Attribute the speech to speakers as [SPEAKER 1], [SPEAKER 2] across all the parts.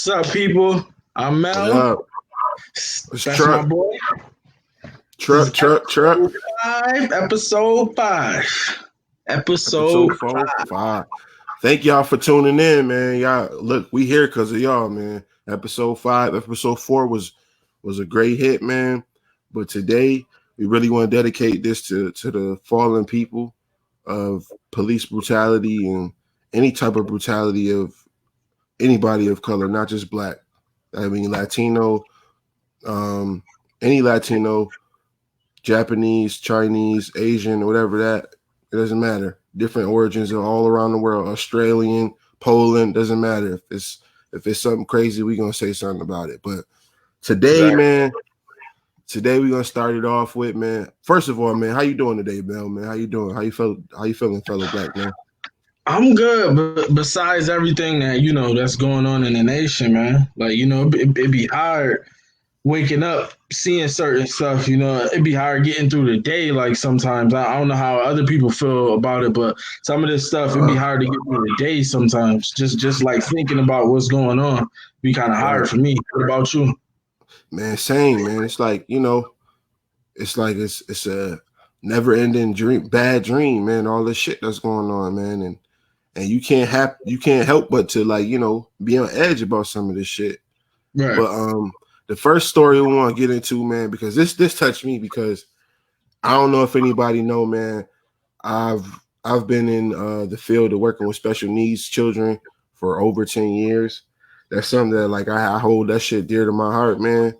[SPEAKER 1] What's up, people? I'm
[SPEAKER 2] What
[SPEAKER 1] Mel.
[SPEAKER 2] up? It's
[SPEAKER 1] That's
[SPEAKER 2] Truck.
[SPEAKER 1] my boy.
[SPEAKER 2] Truck.
[SPEAKER 1] Episode 5.
[SPEAKER 2] Episode 4, 5. Thank y'all for tuning in, man. Y'all, look, we here because of y'all, man. Episode 5, episode 4 was a great hit, man. But today, we really want to dedicate this to the fallen people of police brutality and any type of brutality of anybody of color, not just black. I mean, Latino, any Latino, Japanese, Chinese, Asian, whatever that, it doesn't matter. Different origins are all around the world. Australian, Poland, doesn't matter. If it's something crazy, we're gonna say something about it. But today, man, we're gonna start it off with, man. First of all, man, how you doing today, Mel? Man, how you doing? How you feeling, fellow black man?
[SPEAKER 1] I'm good, but besides everything that that's going on in the nation, man. Like it be hard waking up, seeing certain stuff. It'd be hard getting through the day. Like sometimes I don't know how other people feel about it, but some of this stuff it'd be hard to get through the day sometimes. Just like thinking about what's going on be kind of hard for me. What about you?
[SPEAKER 2] Man, same, man. It's like it's a never-ending bad dream, man. All this shit that's going on, man, and you can't help but to be on edge about some of this shit.
[SPEAKER 1] Right.
[SPEAKER 2] But the first story we want to get into, man, because this touched me because I don't know if anybody know, man. I've been in the field of working with special needs children for over 10 years. That's something that I hold that shit dear to my heart, man.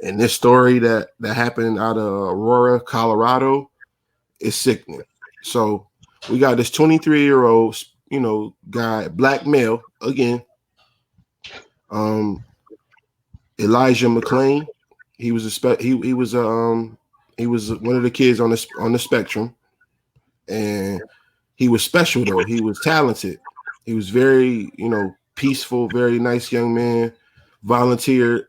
[SPEAKER 2] And this story that happened out of Aurora, Colorado, is sickening. So we got this 23-year-old, guy, black male, again. Elijah Mcclain. He was he was one of the kids on the spectrum, and he was special though. He was talented. He was very peaceful, very nice young man. Volunteered,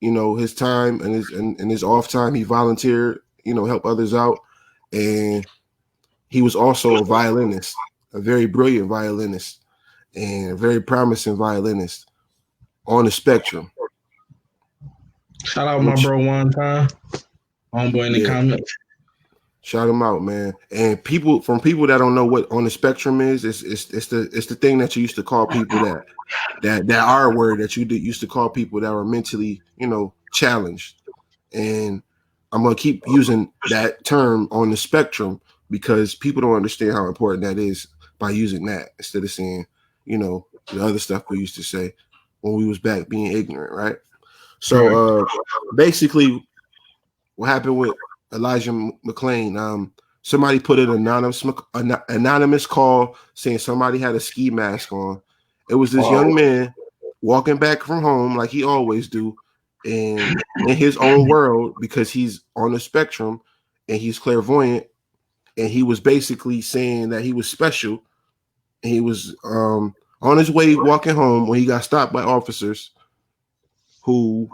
[SPEAKER 2] his time and his off time. He volunteered, help others out, and he was also a violinist, a very brilliant violinist, and a very promising violinist on the spectrum.
[SPEAKER 1] Shout out my bro one time, homeboy in the comments.
[SPEAKER 2] Shout him out, man. And people that don't know what on the spectrum is, it's the thing that you used to call people that R word that you used to call people that were mentally, challenged. And I'm gonna keep using that term on the spectrum because people don't understand how important that is by using that instead of saying, the other stuff we used to say when we was back being ignorant, right? So basically, what happened with Elijah Mcclain? Somebody put an anonymous call saying somebody had a ski mask on. It was this young man walking back from home like he always do, and in his own world because he's on the spectrum and he's clairvoyant, and he was basically saying that he was special. And he was on his way walking home when he got stopped by officers who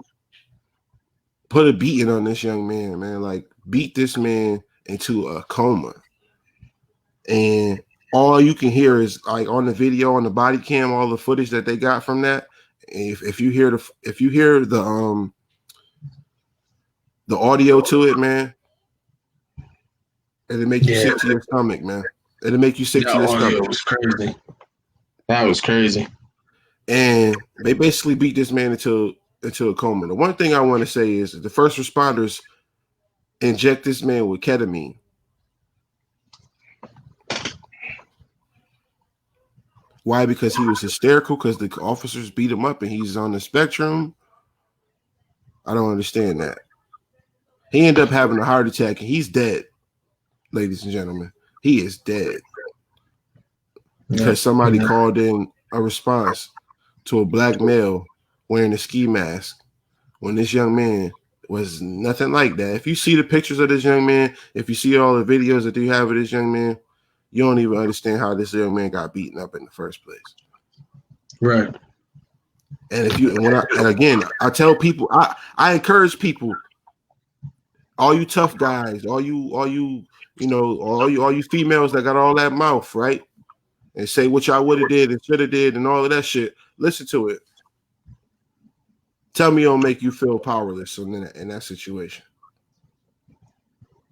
[SPEAKER 2] put a beating on this young man, like beat this man into a coma. And all you can hear is like on the video, on the body cam, all the footage that they got from that. If you hear the audio to it, man, it'll make you sick to your stomach, man. It'll make you sick to your stomach.
[SPEAKER 1] It was crazy. That was crazy.
[SPEAKER 2] And they basically beat this man into a coma. The one thing I want to say is that the first responders inject this man with ketamine. Why? Because he was hysterical, because the officers beat him up and he's on the spectrum. I don't understand that. He ended up having a heart attack and he's dead, ladies and gentlemen. He is dead. Because somebody called in a response to a black male wearing a ski mask when this young man was nothing like that. If you see the pictures of this young man, if you see all the videos that you have of this young man, you don't even understand how this young man got beaten up in the first place.
[SPEAKER 1] Right.
[SPEAKER 2] And again, I tell people, I encourage people, all you tough guys, all you females that got all that mouth, right? And say what y'all would have did and should have did and all of that shit. Listen to it. Tell me it'll make you feel powerless in that situation.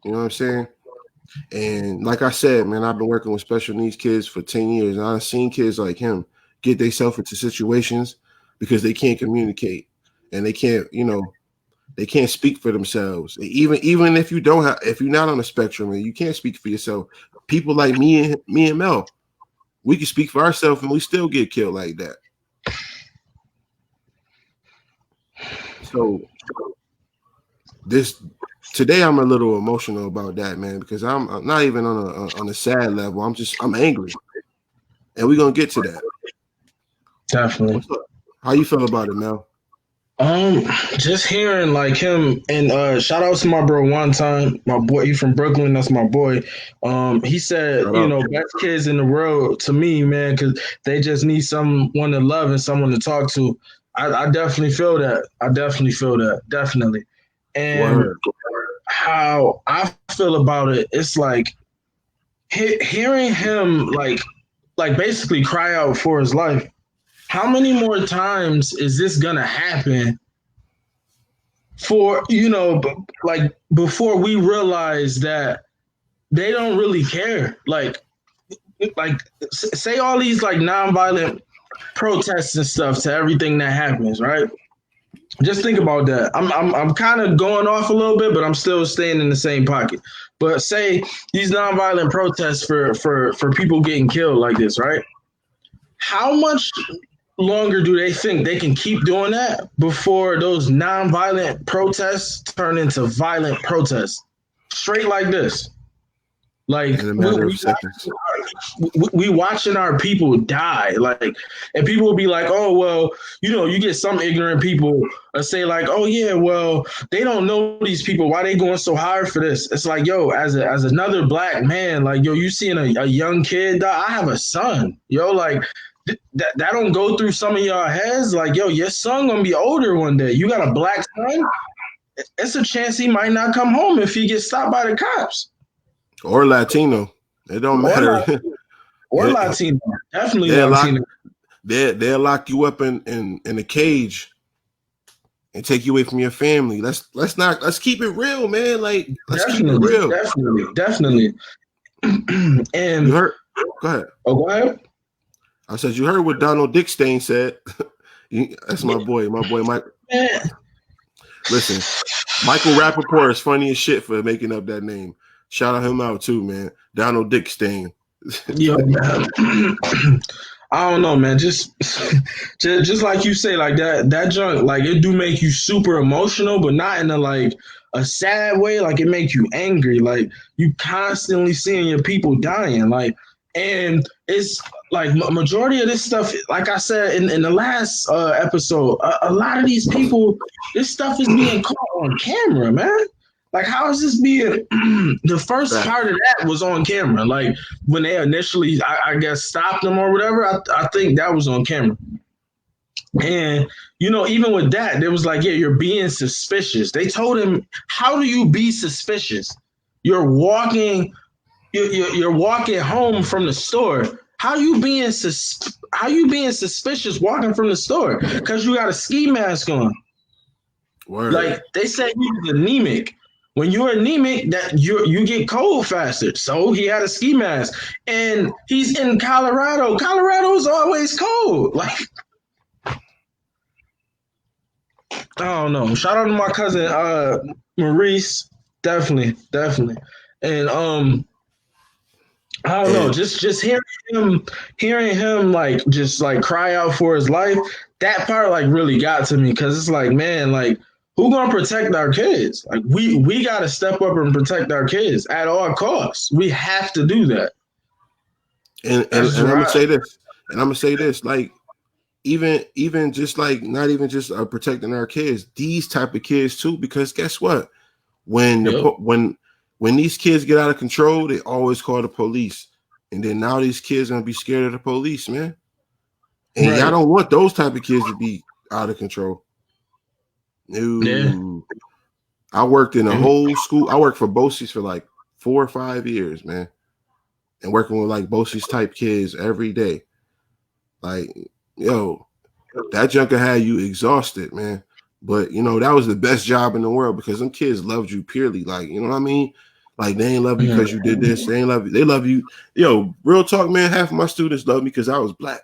[SPEAKER 2] You know what I'm saying? And like I said, man, I've been working with special needs kids for 10 years, and I've seen kids like him get themselves into situations because they can't communicate and they can't, they can't speak for themselves. Even if if you're not on the spectrum and you can't speak for yourself, people like me and Mel, we can speak for ourselves and we still get killed like that. So today I'm a little emotional about that, man, because I'm not even on a sad level. I'm angry, and we're gonna get to that.
[SPEAKER 1] Definitely.
[SPEAKER 2] How you feel about it, Mel?
[SPEAKER 1] Just hearing like him, and shout out to my bro one time, my boy, he from Brooklyn, that's my boy. He said, best kids in the world to me, man, because they just need someone to love and someone to talk to. I definitely feel that. Definitely. And how I feel about it, it's like hearing him like basically cry out for his life. How many more times is this gonna happen for, like before we realize that they don't really care? Like say all these like nonviolent protests and stuff to everything that happens, right? Just think about that. I'm kind of going off a little bit, but I'm still staying in the same pocket. But say these nonviolent protests for people getting killed like this, right? How much longer do they think they can keep doing that before those nonviolent protests turn into violent protests? Straight like this. Like
[SPEAKER 2] in a matter of seconds.
[SPEAKER 1] We watching our people die, like, and people will be like, oh well, you get some ignorant people say like, oh yeah, well, they don't know these people, why they going so hard for this? It's like, yo, as another black man, like, yo, you seeing a young kid die? I have a son, yo, like that don't go through some of y'all heads, like, yo, your son gonna be older one day, you got a black son, it's a chance he might not come home if he gets stopped by the cops.
[SPEAKER 2] Or Latino. It don't matter.
[SPEAKER 1] Or Latino. Definitely Latino.
[SPEAKER 2] They'll lock you up in a cage and take you away from your family. Let's keep it real, man. Like, let's keep it real.
[SPEAKER 1] Definitely. And
[SPEAKER 2] you heard? Go ahead.
[SPEAKER 1] Oh, go ahead.
[SPEAKER 2] I said you heard what Donald Dickstein said. That's my boy. My boy Mike.
[SPEAKER 1] Man.
[SPEAKER 2] Listen, Michael Rappaport is funny as shit for making up that name. Shout him out too, man. Donald Dickstein.
[SPEAKER 1] Yo, man. I don't know, man. Just like you say, like that junk, like it do make you super emotional, but not in a sad way. Like it make you angry. Like you constantly seeing your people dying. Like, and it's like majority of this stuff, like I said in the last episode, a lot of these people, this stuff is being caught on camera, man. Like, how is this being? The first part of that was on camera. Like when they initially, I guess, stopped them or whatever. I think that was on camera. And even with that, there was like, yeah, you're being suspicious. They told him, how do you be suspicious? You're walking home from the store. How you being suspicious walking from the store? Because you got a ski mask on.
[SPEAKER 2] Word.
[SPEAKER 1] Like they said, he was anemic. When you're anemic, that you get cold faster. So he had a ski mask, and he's in Colorado. Colorado is always cold. Like, I don't know. Shout out to my cousin Maurice. Definitely. And I don't know. Just hearing him like just like cry out for his life. That part like really got to me because it's like, man, like, who gonna protect our kids? Like we gotta step up and protect our kids at all costs. We have to do that.
[SPEAKER 2] And I'm gonna say this. And I'm gonna say this. Like even just like not even just protecting our kids, these type of kids too. Because guess what? When these kids get out of control, they always call the police. And then now these kids gonna be scared of the police, man. And y'all don't want those type of kids to be out of control. No. Yeah. I worked in a whole school. I worked for BOCES for like 4 or 5 years, man. And working with like BOCES type kids every day. Like, yo, that junker had you exhausted, man. But you know, that was the best job in the world because them kids loved you purely. Like, you know what I mean? Like they ain't love you because you did this. They ain't love you. They love you. Yo, real talk, man. Half of my students love me because I was black.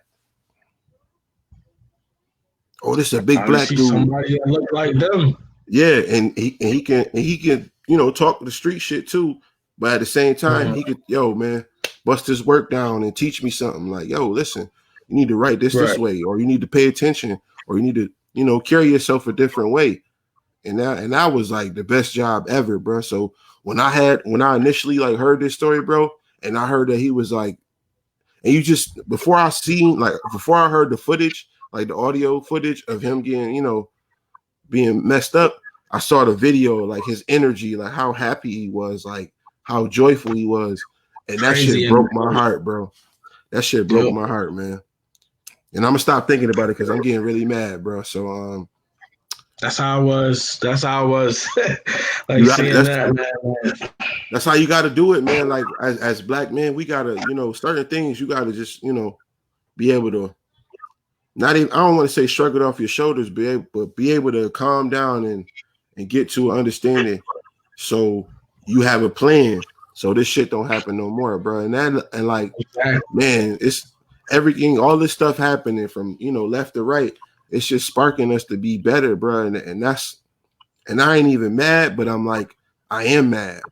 [SPEAKER 2] Oh, this is a big black dude.
[SPEAKER 1] Somebody that look like them.
[SPEAKER 2] Yeah, and he can you know, talk the street shit too. But at the same time, he could, yo, man, bust his work down and teach me something. Like, yo, listen, you need to write this way, or you need to pay attention, or you need to, you know, carry yourself a different way. And that was like the best job ever, bro. So when I initially like heard this story, bro, and I heard that he was like, and you just before I heard the footage, like the audio footage of him getting, you know, being messed up, I saw the video, like his energy, like how happy he was, like how joyful he was. And that shit broke my heart, bro. That shit broke my heart, man. And I'm gonna stop thinking about it because I'm getting really mad, bro. So
[SPEAKER 1] that's how I was. Like seeing that, man.
[SPEAKER 2] That's how you gotta do it, man. Like as black men, we gotta, you know, certain things you gotta just, you know, be able to not even, I don't want to say shrug it off your shoulders, but be able to calm down and get to an understanding so you have a plan so this shit don't happen no more, bro. And like, man, it's everything, all this stuff happening from, you know, left to right. It's just sparking us to be better, bro. And I ain't even mad, but I'm like, I am mad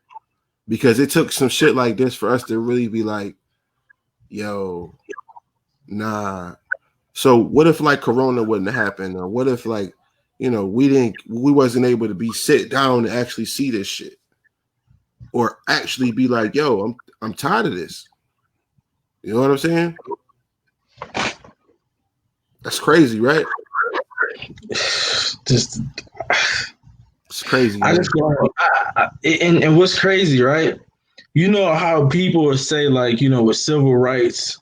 [SPEAKER 2] because it took some shit like this for us to really be like, yo, nah. So what if like Corona wouldn't have happened, or what if like, you know, we wasn't able to sit down and actually see this shit, or actually be like, yo, I'm tired of this. You know what I'm saying? That's crazy, right?
[SPEAKER 1] Just
[SPEAKER 2] it's crazy.
[SPEAKER 1] I just and what's crazy, right? You know how people would say, like, you know, with civil rights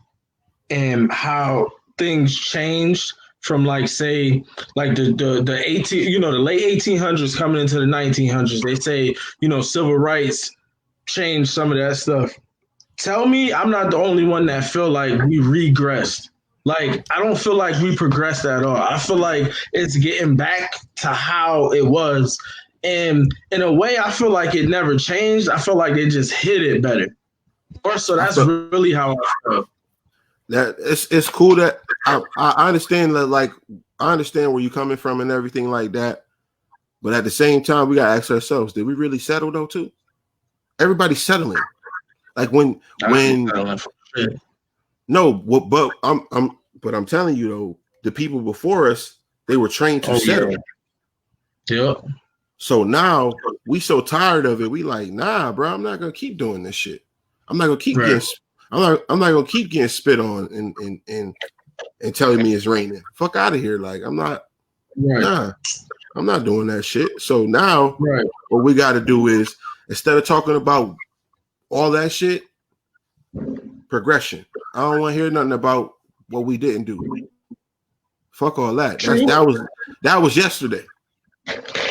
[SPEAKER 1] and how things changed from, like, say, like the 18, you know, the late 1800s coming into the 1900s. They say, you know, civil rights changed some of that stuff. Tell me I'm not the only one that feel like we regressed. Like, I don't feel like we progressed at all. I feel like it's getting back to how it was. And in a way, I feel like it never changed. I feel like they just hit it better. Or so that's really how I feel.
[SPEAKER 2] That it's cool that I understand that, like, I understand where you're coming from and everything like that. But at the same time, we gotta ask ourselves, did we really settle though too? Everybody's settling. Like when no, but I'm telling you though, the people before us, they were trained to settle.
[SPEAKER 1] Yeah.
[SPEAKER 2] So now we so tired of it. We like, nah, bro, I'm not gonna keep doing this shit. I'm not gonna keep getting. I'm not gonna keep getting spit on and telling me it's raining. Fuck out of here. Like I'm not. Nah, I'm not doing that shit. So now, what we got to do is, instead of talking about all that shit, progression. I don't want to hear nothing about what we didn't do. Fuck all that. That was yesterday.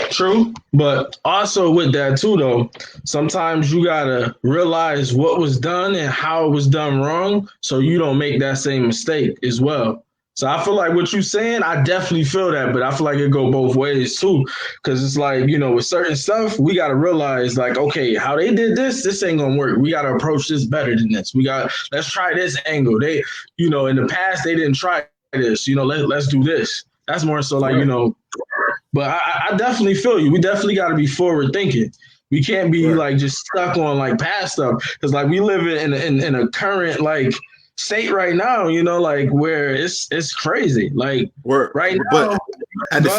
[SPEAKER 1] True, but also with that too, though, sometimes you gotta realize what was done and how it was done wrong, so you don't make that same mistake as well. So I feel like what you're saying, I definitely feel that, but I feel like it go both ways too, because it's like, you know, with certain stuff, we gotta realize, like, okay, how they did this ain't gonna work. We gotta approach this better than this. Let's try this angle. They, you know, in the past they didn't try this. You know, let's do this. That's more so like, you know. But I definitely feel you. We definitely got to be forward thinking. We can't be like just stuck on like past stuff, because like we live in a current like state right now, you know, like where it's crazy. Like right now,
[SPEAKER 2] but at the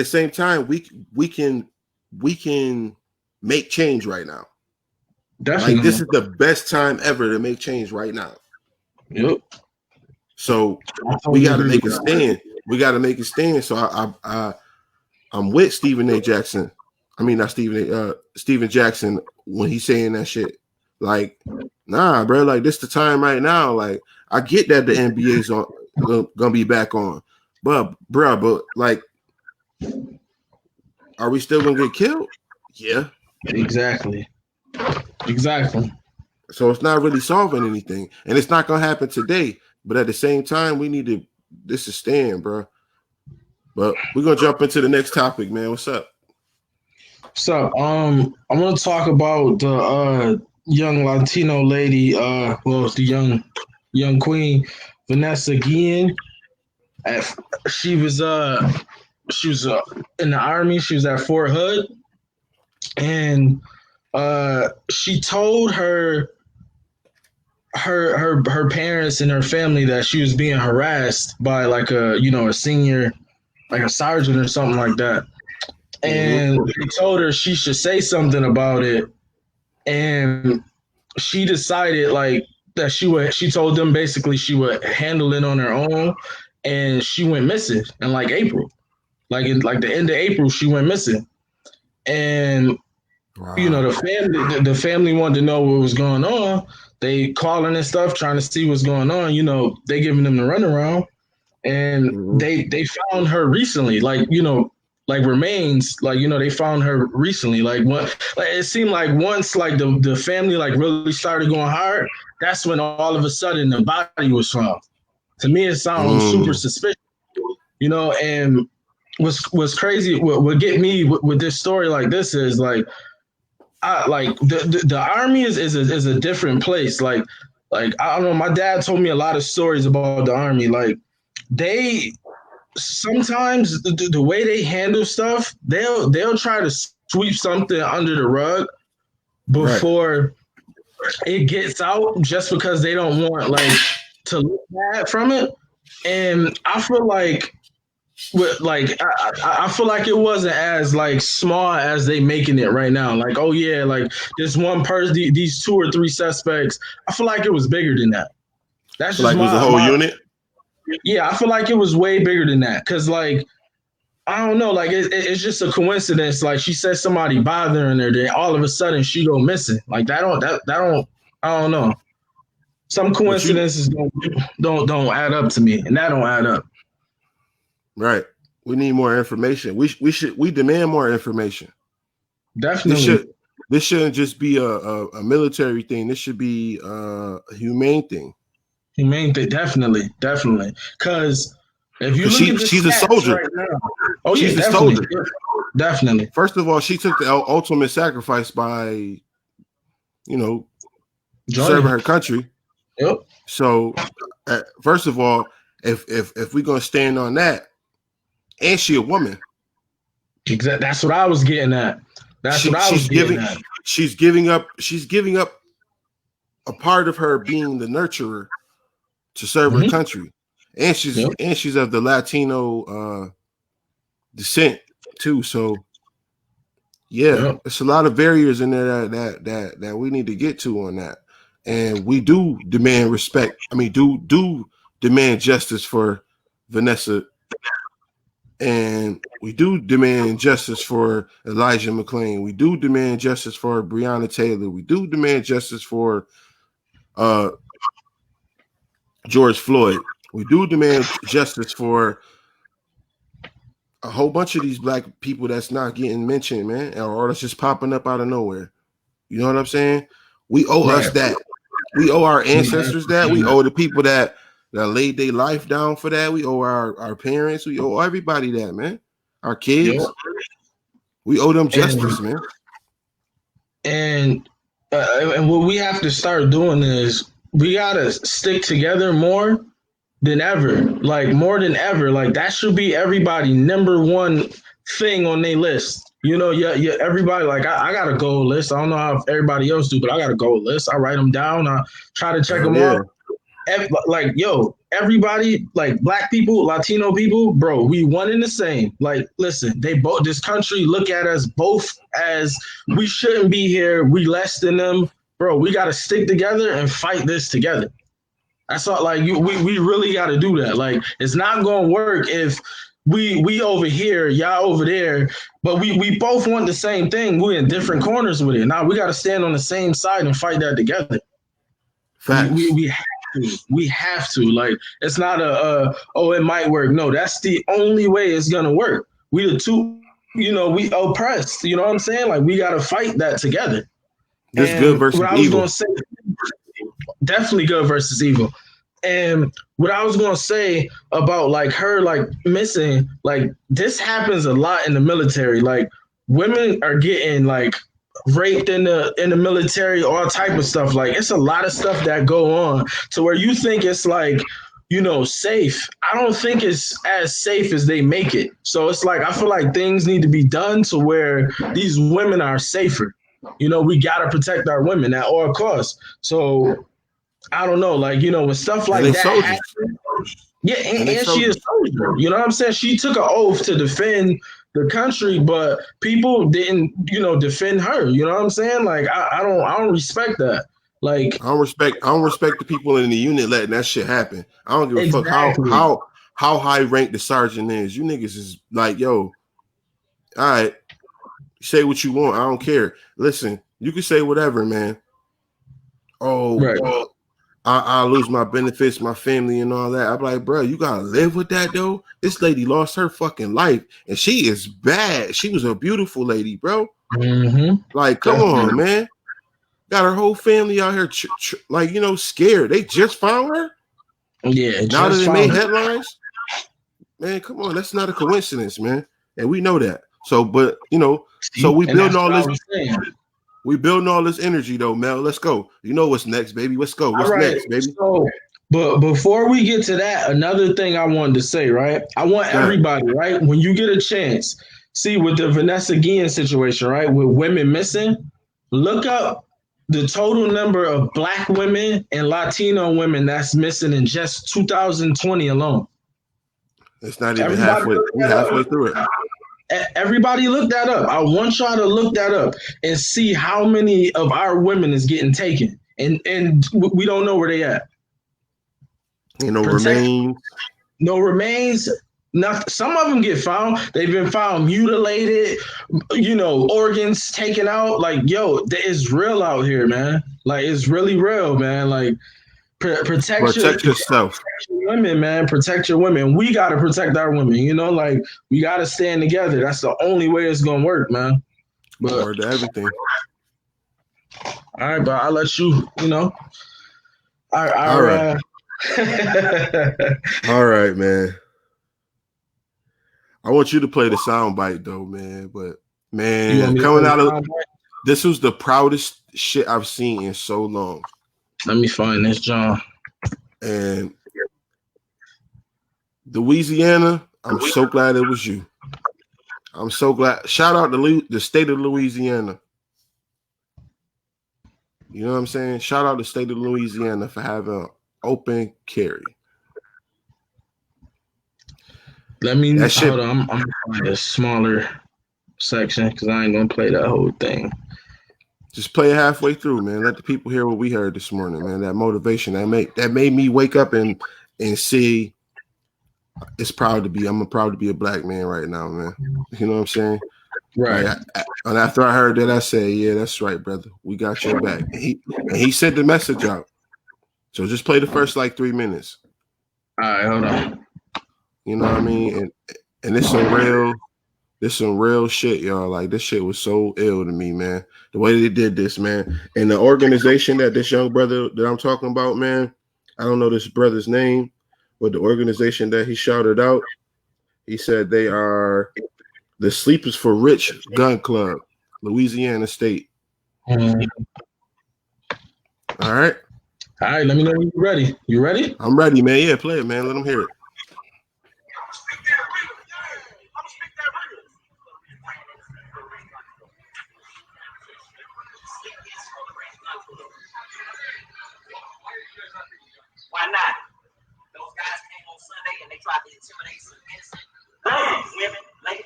[SPEAKER 2] same time, we can make change right now.
[SPEAKER 1] Definitely,
[SPEAKER 2] like this is the best time ever to make change right now.
[SPEAKER 1] Yep.
[SPEAKER 2] So we got to make a stand. We got to make a stand. So I'm with Stephen A. Jackson. I mean, not Stephen Jackson when he's saying that shit. Like, nah, bro. Like, this the time right now. Like, I get that the NBA's gonna be back on, but like, are we still gonna get killed? Yeah,
[SPEAKER 1] exactly.
[SPEAKER 2] So it's not really solving anything, and it's not gonna happen today. But at the same time, we need to. This is stand, bro. But we're gonna jump into the next topic, man. What's up?
[SPEAKER 1] So, I want to talk about the young Latino lady. Well, the young queen, Vanessa Guillen. At, she was she was in the army. She was at Fort Hood, and she told her parents and her family that she was being harassed by like a senior, like a sergeant or something like that. And they told her she should say something about it, and she decided like that she told them basically she would handle it on her own, and she went missing in like April, like in like the end of April she went missing. And
[SPEAKER 2] Wow.
[SPEAKER 1] the family wanted to know what was going on. They calling and stuff trying to see what's going on. They giving them the runaround, and they found her recently, like remains, they found her recently. Like what, like it seemed like once like the family like really started going hard, that's when all of a sudden the body was found. To me, it sounds super suspicious, and what's crazy, what get me with this story like this is like, the army is a different place. Like I don't know, my dad told me a lot of stories about the army. Like they sometimes the way they handle stuff, they'll try to sweep something under the rug before it gets out, just because they don't want like to look bad from it. And I feel like I feel like it wasn't as like small as they making it right now. Like, oh yeah, like this one person, these 2 or 3 suspects. I feel like it was bigger than that. That's just
[SPEAKER 2] like it was a whole unit.
[SPEAKER 1] Yeah, I feel like it was way bigger than that. Cause like, I don't know, like it's just a coincidence. Like she said somebody bothering her, then all of a sudden she go missing. Like that don't I don't know. Some coincidences don't add up to me, and that don't add up.
[SPEAKER 2] Right. We need more information. We demand more information.
[SPEAKER 1] Definitely.
[SPEAKER 2] This shouldn't just be a military thing. This should be a humane thing.
[SPEAKER 1] Humane thing, definitely. Because if you look at
[SPEAKER 2] she's a soldier
[SPEAKER 1] right now,
[SPEAKER 2] she's a
[SPEAKER 1] definitely.
[SPEAKER 2] soldier.
[SPEAKER 1] Definitely.
[SPEAKER 2] First of all, she took the ultimate sacrifice by, serving her country.
[SPEAKER 1] Yep.
[SPEAKER 2] So, first of all, if we're gonna stand on that, and she a woman,
[SPEAKER 1] exactly. That's what I was getting at. She's
[SPEAKER 2] giving up a part of her being the nurturer to serve her country, and she's of the Latino descent too. So, it's a lot of barriers in there that we need to get to on that. And we do demand respect. I mean, do demand justice for Vanessa, and we do demand justice for Elijah Mcclain. We do demand justice for Breonna Taylor. We do demand justice for George Floyd. We do demand justice for a whole bunch of these black people that's not getting mentioned, man, or that's just popping up out of nowhere. You know what I'm saying? We owe us that. We owe our ancestors that. We owe the people that laid their life down for that. We owe our parents. We owe everybody that, man. Our kids. We owe them justice, man.
[SPEAKER 1] And what we have to start doing is we gotta stick together more than ever. Like more than ever. Like that should be everybody number one thing on their list. Everybody, like I got a goal list. I don't know how everybody else do, but I got a goal list. I write them down. I try to check them out. Like, everybody, like black people, Latino people, bro, we one and the same. Like, listen, this country look at us both as we shouldn't be here. We less than them, bro. We got to stick together and fight this together. That's all. Like, we really got to do that. Like, it's not going to work if we over here, y'all over there, but we both want the same thing. We're in different corners with it. Now we got to stand on the same side and fight that together.
[SPEAKER 2] Facts.
[SPEAKER 1] We have to. Like, it's not it might work. No, that's the only way it's gonna work. We the two, we oppressed. You know what I'm saying? Like, we got to fight that together.
[SPEAKER 2] This good versus evil.
[SPEAKER 1] Definitely good versus evil. And what I was gonna say about like her like missing, like this happens a lot in the military. Like women are getting like raped in the military, all type of stuff. Like it's a lot of stuff that go on to where you think it's like, safe. I don't think it's as safe as they make it. So it's like I feel like things need to be done to where these women are safer. We gotta protect our women at all costs. So I don't know, like, when stuff
[SPEAKER 2] And
[SPEAKER 1] like
[SPEAKER 2] they
[SPEAKER 1] that
[SPEAKER 2] soldiers.
[SPEAKER 1] happens, yeah,
[SPEAKER 2] And they
[SPEAKER 1] and she is
[SPEAKER 2] soldiers.
[SPEAKER 1] soldier. You know what I'm saying? She took an oath to defend the country, but people didn't, defend her. You know what I'm saying? Like, I don't respect that. Like,
[SPEAKER 2] I don't respect the people in the unit letting that shit happen. I don't give a fuck
[SPEAKER 1] exactly.
[SPEAKER 2] how high ranked the sergeant is. You niggas is like, yo, all right, say what you want. I don't care. Listen, you can say whatever, man. Oh,
[SPEAKER 1] Right.
[SPEAKER 2] I lose my benefits, my family, and all that. I'm like, bro, you gotta live with that though. This lady lost her fucking life, and she is bad. She was a beautiful lady, bro.
[SPEAKER 1] Mm-hmm.
[SPEAKER 2] Like, come on,
[SPEAKER 1] Definitely.
[SPEAKER 2] man. Got her whole family out here, like, scared. They just found her.
[SPEAKER 1] Yeah,
[SPEAKER 2] Now that
[SPEAKER 1] just
[SPEAKER 2] they made
[SPEAKER 1] found her.
[SPEAKER 2] headlines, man, come on. That's not a coincidence, man. And we know that. So, but so
[SPEAKER 1] See?
[SPEAKER 2] we
[SPEAKER 1] And
[SPEAKER 2] building
[SPEAKER 1] that's
[SPEAKER 2] all
[SPEAKER 1] what I
[SPEAKER 2] this.
[SPEAKER 1] was saying.
[SPEAKER 2] We building all this energy though, Mel. Let's go. You know what's next, baby. Let's go.
[SPEAKER 1] All
[SPEAKER 2] What's
[SPEAKER 1] right.
[SPEAKER 2] next, baby?
[SPEAKER 1] So, but before we get to that, another thing I wanted to say, right? I want
[SPEAKER 2] Go ahead.
[SPEAKER 1] everybody, right? When you get a chance, see with the Vanessa Guillen situation, right? With women missing, look up the total number of Black women and Latino women that's missing in just 2020 alone.
[SPEAKER 2] It's not even
[SPEAKER 1] Everybody
[SPEAKER 2] halfway.
[SPEAKER 1] look
[SPEAKER 2] We
[SPEAKER 1] that
[SPEAKER 2] halfway
[SPEAKER 1] up.
[SPEAKER 2] through it.
[SPEAKER 1] Everybody look that up. I want y'all to look that up and see how many of our women is getting taken. And we don't know where they at. Protect
[SPEAKER 2] Remains.
[SPEAKER 1] no remains. Nothing. Some of them get found. They've been found mutilated, organs taken out. Like, yo, it's real out here, man. Like, it's really real, man. Like, protect
[SPEAKER 2] Protect yourself.
[SPEAKER 1] your women, man. Protect your women. We gotta protect our women. Like we gotta stand together. That's the only way it's gonna work, man. But
[SPEAKER 2] Word to everything.
[SPEAKER 1] all right, but I'll let you.
[SPEAKER 2] All right.
[SPEAKER 1] Our
[SPEAKER 2] All right, man. I want you to play the sound bite though, man. But
[SPEAKER 1] you
[SPEAKER 2] man,
[SPEAKER 1] want me to play
[SPEAKER 2] coming
[SPEAKER 1] the
[SPEAKER 2] out of
[SPEAKER 1] sound bite?
[SPEAKER 2] this was the proudest shit I've seen in so long.
[SPEAKER 1] Let me find this, John.
[SPEAKER 2] And Louisiana, I'm so glad it was you. I'm so glad. Shout out to the state of Louisiana. You know what I'm saying? Shout out to the state of Louisiana for having open carry.
[SPEAKER 1] Let me
[SPEAKER 2] That shit.
[SPEAKER 1] hold on. I'm gonna find a smaller section because I ain't gonna play that whole thing.
[SPEAKER 2] Just play it halfway through, man. Let the people hear what we heard this morning, man. That motivation that made me wake up and see. I'm proud to be a black man right now, man. You know what I'm saying?
[SPEAKER 1] Right.
[SPEAKER 2] Like, and after I heard that, I say, yeah, that's right, brother. We got your back. And he sent the message out. So just play the first like 3 minutes.
[SPEAKER 1] All right, hold on.
[SPEAKER 2] You know what I mean? And it's some real shit, y'all. Like this shit was so ill to me, man. The way they did this, man. And the organization that this young brother that I'm talking about, man, I don't know this brother's name, but the organization that he shouted out, he said they are the Sleepers for Rich Gun Club, Louisiana State.
[SPEAKER 1] Mm.
[SPEAKER 2] All right.
[SPEAKER 1] All right, let me know when you're ready. You ready?
[SPEAKER 2] I'm ready, man. Yeah, play it, man. Let them hear it.
[SPEAKER 3] Why not? Those guys came on Sunday and they tried to intimidate some innocent women, ladies.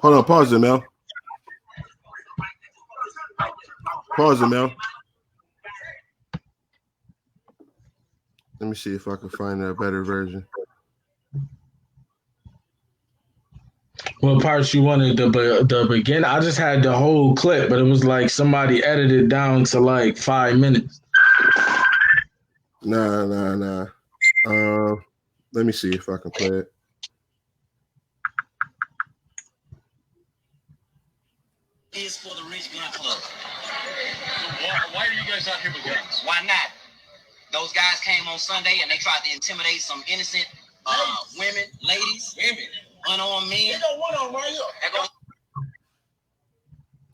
[SPEAKER 2] Hold on, pause it, Mel. Pause it, Mel. Let me see if I can find a better version.
[SPEAKER 1] What parts you wanted the begin? I just had the whole clip, but it was like somebody edited down to like 5 minutes.
[SPEAKER 2] Nah. Let me see if I can play it.
[SPEAKER 3] Is for the Rich Gun Club. So why are you guys out here with guns? Why not? Those guys came on Sunday and they tried to intimidate some innocent women, ladies, unarmed men. They got one on right here.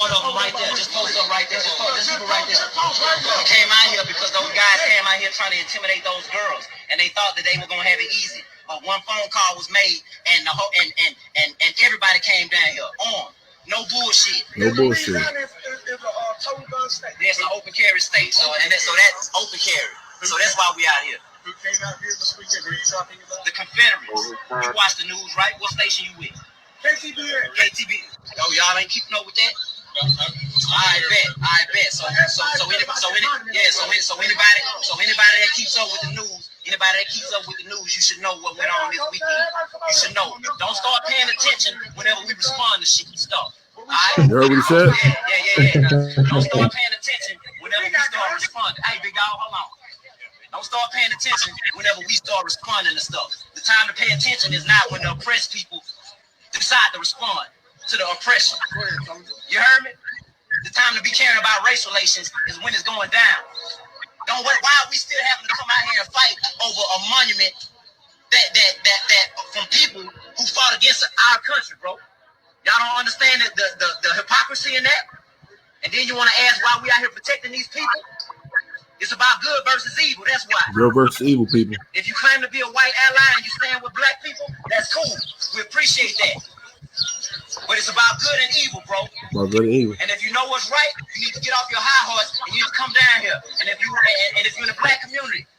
[SPEAKER 3] One of them right there. Just post up right there. Just people right there. They came out here because those guys came out here trying to intimidate those girls, and they thought that they were gonna have it easy. But one phone call was made, and the whole and everybody came down here on. No bullshit.
[SPEAKER 2] No bullshit.
[SPEAKER 3] It's an open carry state, so that's open carry. So that's why we out here. Who came out here this weekend? The Confederates. You watch the news, right? What station you with? KTB. Oh, y'all ain't keeping up with that? I bet. So anybody that keeps up with the news, you should know what went on this weekend. You should know. Don't start paying attention whenever we respond to shit stuff. All right?
[SPEAKER 2] You heard what he said?
[SPEAKER 3] Yeah. Don't start paying attention whenever we start responding. Hey, big dog, hold on. Don't start paying attention whenever we start responding to stuff. The time to pay attention is not when the oppressed people decide to respond to the oppression. You heard me? The time to be caring about race relations is when it's going down. Why are we still having to come out here and fight over a monument that from people who fought against our country, bro? Y'all don't understand the hypocrisy in that? And then you want to ask why we out here protecting these people? It's about good versus evil. That's why.
[SPEAKER 2] Good versus evil, people.
[SPEAKER 3] If you claim to be a white ally and you stand with black people, that's cool. We appreciate that. But it's about good and evil, bro.
[SPEAKER 2] About good and evil.
[SPEAKER 3] And if you know what's right, you need to get off your high horse and you need to come down here. And if you're in the black community,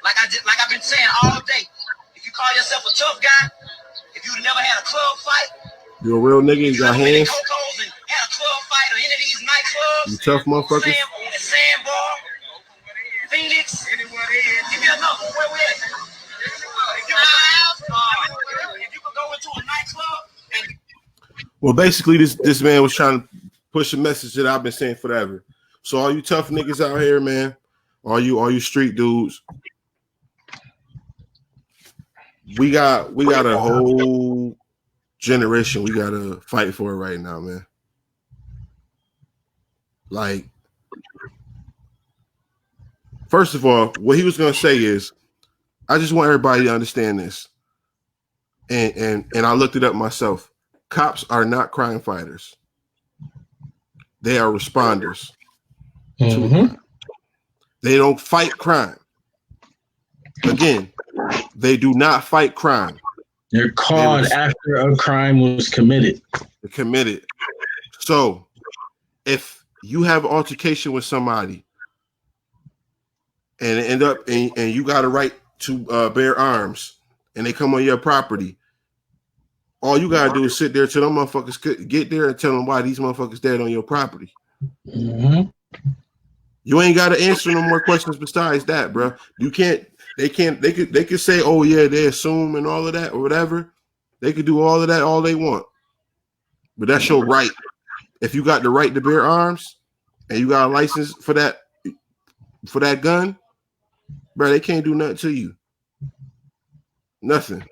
[SPEAKER 3] like I've been saying all day, if you call yourself a tough guy, if you've never had a club fight,
[SPEAKER 2] you're a real nigga. You got hands.
[SPEAKER 3] Cocos and had a club fight or any of these nightclubs.
[SPEAKER 2] You tough motherfuckers.
[SPEAKER 3] Sandbar, Phoenix, anywhere is. Give me a number. Where we at? If you could go into a nightclub and
[SPEAKER 2] well, basically, this man was trying to push a message that I've been saying forever. So all you tough niggas out here, man, all you street dudes, we got a whole generation we gotta fight for right now, man. Like, first of all, what he was gonna say is, I just want everybody to understand this, and I looked it up myself. Cops are not crime fighters. They are responders.
[SPEAKER 1] Mm-hmm.
[SPEAKER 2] They don't fight crime. Again, they do not fight crime.
[SPEAKER 1] They're called after a crime was committed.
[SPEAKER 2] Committed. So, if you have an altercation with somebody and end up and you got a right to bear arms and they come on your property, all you gotta do is sit there till them motherfuckers get there and tell them why these motherfuckers dead on your property.
[SPEAKER 1] Mm-hmm.
[SPEAKER 2] You ain't gotta answer no more questions besides that, bro. You can't. They could say, oh yeah, they assume and all of that or whatever. They could do all of that all they want, but that's your right. If you got the right to bear arms and you got a license for that gun, bro, they can't do nothing to you. Nothing.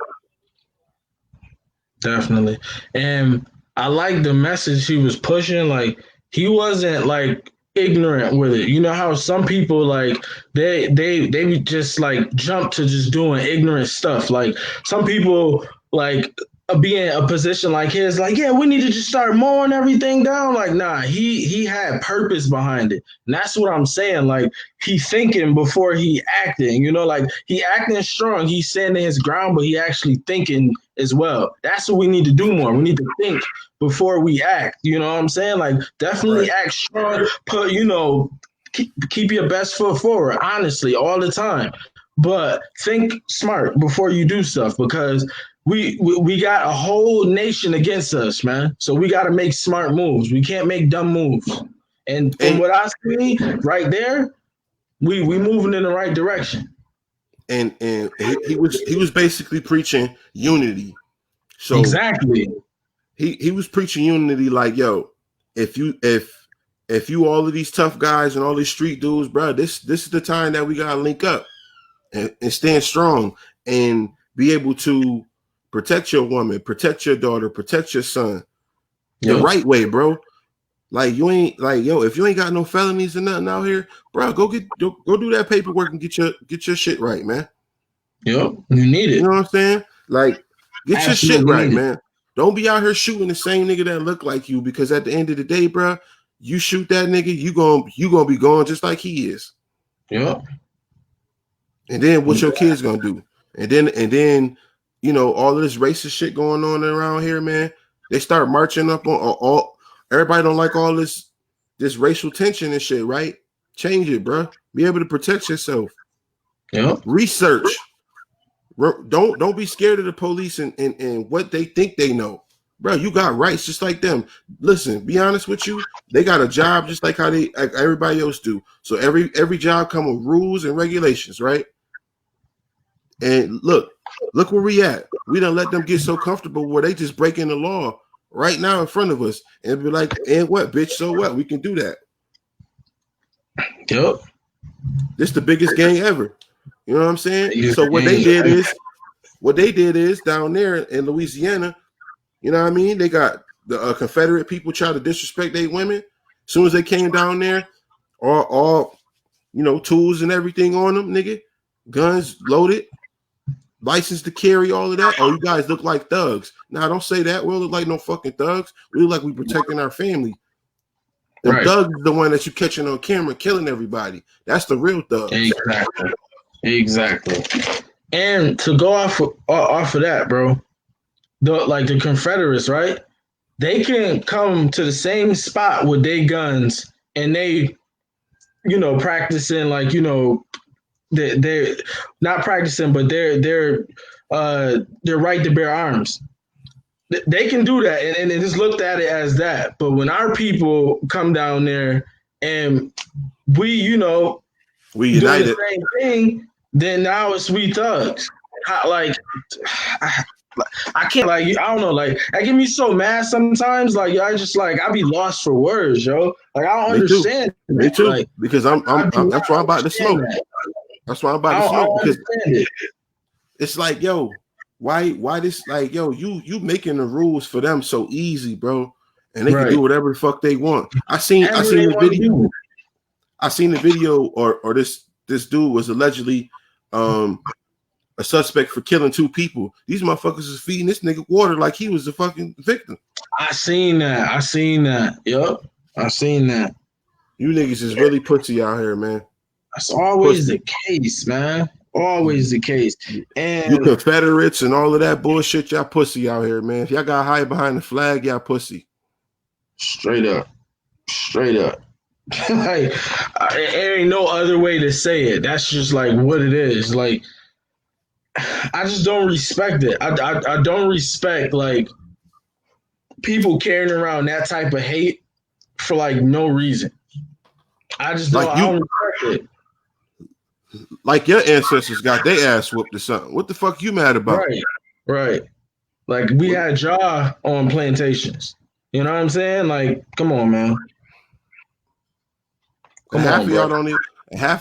[SPEAKER 1] Definitely. And I like the message he was pushing. Like, he wasn't like ignorant with it. You know how some people like they would just like jump to just doing ignorant stuff. Like, some people like be in a position like his, like, yeah, we need to just start mowing everything down. Like, nah, he had purpose behind it. And that's what I'm saying. Like, he thinking before he acting, you know, like he acting strong. He's standing his ground, but he actually thinking as well. That's what we need to do more. We need to think before we act. You know what I'm saying? Like, definitely act strong, put, you know, keep your best foot forward, honestly, all the time. But think smart before you do stuff, because we got a whole nation against us, man. So we got to make smart moves. We can't make dumb moves. And from what I see right there, we moving in the right direction.
[SPEAKER 2] And he was basically preaching unity. So
[SPEAKER 1] exactly,
[SPEAKER 2] he was preaching unity. Like, yo, if you all of these tough guys and all these street dudes, bro, this is the time that we gotta link up and stand strong and be able to protect your woman, protect your daughter, protect your son the right way, bro. Like you ain't like yo, if you ain't got no felonies or nothing out here, bro, go do that paperwork and get your shit right, man.
[SPEAKER 1] Yep, you need it.
[SPEAKER 2] You know what I'm saying? Like, get your shit
[SPEAKER 1] Absolutely
[SPEAKER 2] right,
[SPEAKER 1] need it.
[SPEAKER 2] man. Don't be out here shooting the same nigga that look like you, because at the end of the day, bro, you shoot that nigga, you gonna be going just like he is.
[SPEAKER 1] Yep.
[SPEAKER 2] And then what your kids gonna do? And then you know, all of this racist shit going on around here, man. They start marching up on all everybody don't like all this racial tension and shit, right? Change it, bro. Be able to protect yourself.
[SPEAKER 1] Yep.
[SPEAKER 2] Research. Don't be scared of the police and what they think they know. Bro, you got rights just like them. Listen, be honest with you. They got a job just like how everybody else do. So every job come with rules and regulations, right? And look where we at. We don't let them get so comfortable where they just breaking the law right now in front of us and be like, and what, bitch? So what? We can do that.
[SPEAKER 1] Yep.
[SPEAKER 2] This the biggest gang ever. You know what I'm saying? So what they did is down there in Louisiana, you know what I mean? They got the Confederate people try to disrespect their women. As soon as they came down there, all you know, tools and everything on them, nigga, guns loaded, license to carry, all of that. Oh, you guys look like thugs. Nah, don't say that. We don't look like no fucking thugs. We look like we protecting our family. The thug is the one that you catching on camera killing everybody. That's the real thug.
[SPEAKER 1] Exactly. And to go off of that, bro, the Confederates, right? They can come to the same spot with their guns and they, you know, practicing like, you know, they're not practicing, but they're right to bear arms. They can do that, and they just looked at it as that. But when our people come down there and we, you know,
[SPEAKER 2] we united,
[SPEAKER 1] do the same thing, then now it's we thugs. I can't, like, I don't know, like, that get me so mad sometimes. Like, I just, like, I be lost for words, yo. Like, I don't understand.
[SPEAKER 2] Me too.
[SPEAKER 1] Like,
[SPEAKER 2] because that's why I'm about to smoke. That's why I'm about to smoke, because it's like, yo, why this, like, yo, you making the rules for them so easy, bro, and they can do whatever the fuck they want. I seen the video. I seen the video, or this dude was allegedly a suspect for killing 2 people. These motherfuckers is feeding this nigga water like he was the fucking victim.
[SPEAKER 1] I seen that. Yep, I seen that.
[SPEAKER 2] You niggas is really pussy out here, man.
[SPEAKER 1] That's always the case, man. Always the case. And
[SPEAKER 2] you Confederates and all of that bullshit, y'all pussy out here, man. If y'all got hide behind the flag, y'all pussy.
[SPEAKER 1] Straight up. Like, there ain't no other way to say it. That's just like what it is. Like, I just don't respect it. I don't respect, like, people carrying around that type of hate for, like, no reason. I just don't, I don't respect it.
[SPEAKER 2] Like your ancestors got their ass whooped or something. What the fuck you mad about?
[SPEAKER 1] Right. Like, we had jaw on plantations. You know what I'm saying? Like, come on, man.
[SPEAKER 2] Half of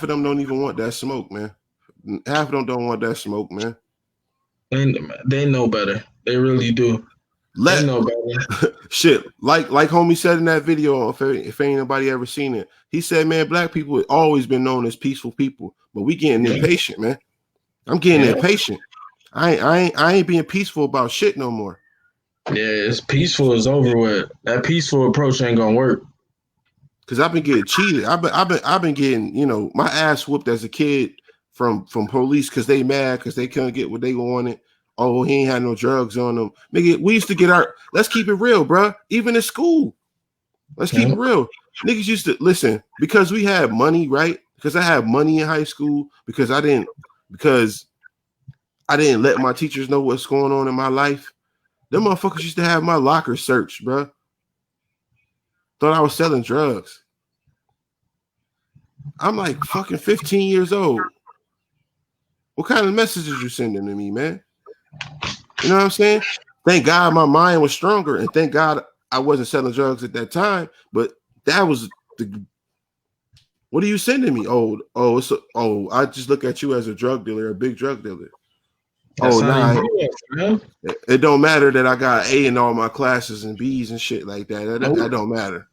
[SPEAKER 2] them don't even want that smoke, man. Half of them don't want that smoke, man.
[SPEAKER 1] They know better. They really do. They know better.
[SPEAKER 2] Shit, like homie said in that video, if ain't nobody ever seen it, he said, man, black people have always been known as peaceful people, but we getting impatient, man. I'm getting impatient. I ain't being peaceful about shit no more.
[SPEAKER 1] Yeah, it's peaceful is over with. That peaceful approach ain't gonna work.
[SPEAKER 2] Cause I've been getting cheated. I've been getting, you know, my ass whooped as a kid from police because they mad because they couldn't get what they wanted. Oh, he ain't had no drugs on him. Nigga, we used to get let's keep it real, bro. Even in school. Let's keep it real. Niggas used to listen because we had money, right? Because I had money in high school, because I didn't let my teachers know what's going on in my life. Them motherfuckers used to have my locker searched, bro. Thought I was selling drugs. I'm like fucking 15 years old. What kind of messages you sending to me, man? You know what I'm saying? Thank God my mind was stronger, and thank God I wasn't selling drugs at that time. But that was what are you sending me? I just look at you as a drug dealer, a big drug dealer. It don't matter that I got A in all my classes and B's and shit like that. That don't matter.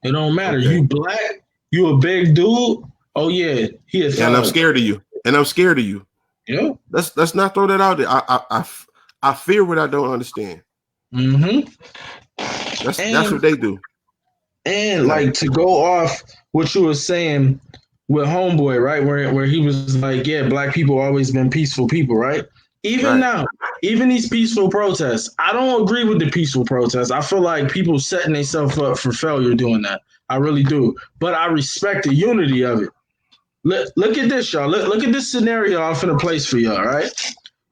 [SPEAKER 1] It don't matter.
[SPEAKER 2] Okay.
[SPEAKER 1] You black, you a big dude. Oh yeah, he a thug.
[SPEAKER 2] And I'm scared of you.
[SPEAKER 1] Yeah.
[SPEAKER 2] Let's not throw that out there. I fear what I don't understand.
[SPEAKER 1] Mm-hmm.
[SPEAKER 2] That's what they do.
[SPEAKER 1] And like to go off what you were saying with Homeboy, right? Where he was like, yeah, black people always been peaceful people, right? Even now, even these peaceful protests, I don't agree with the peaceful protests. I feel like people setting themselves up for failure doing that. I really do. But I respect the unity of it. Look at this, y'all. Look at this scenario I'm finna place for y'all, right?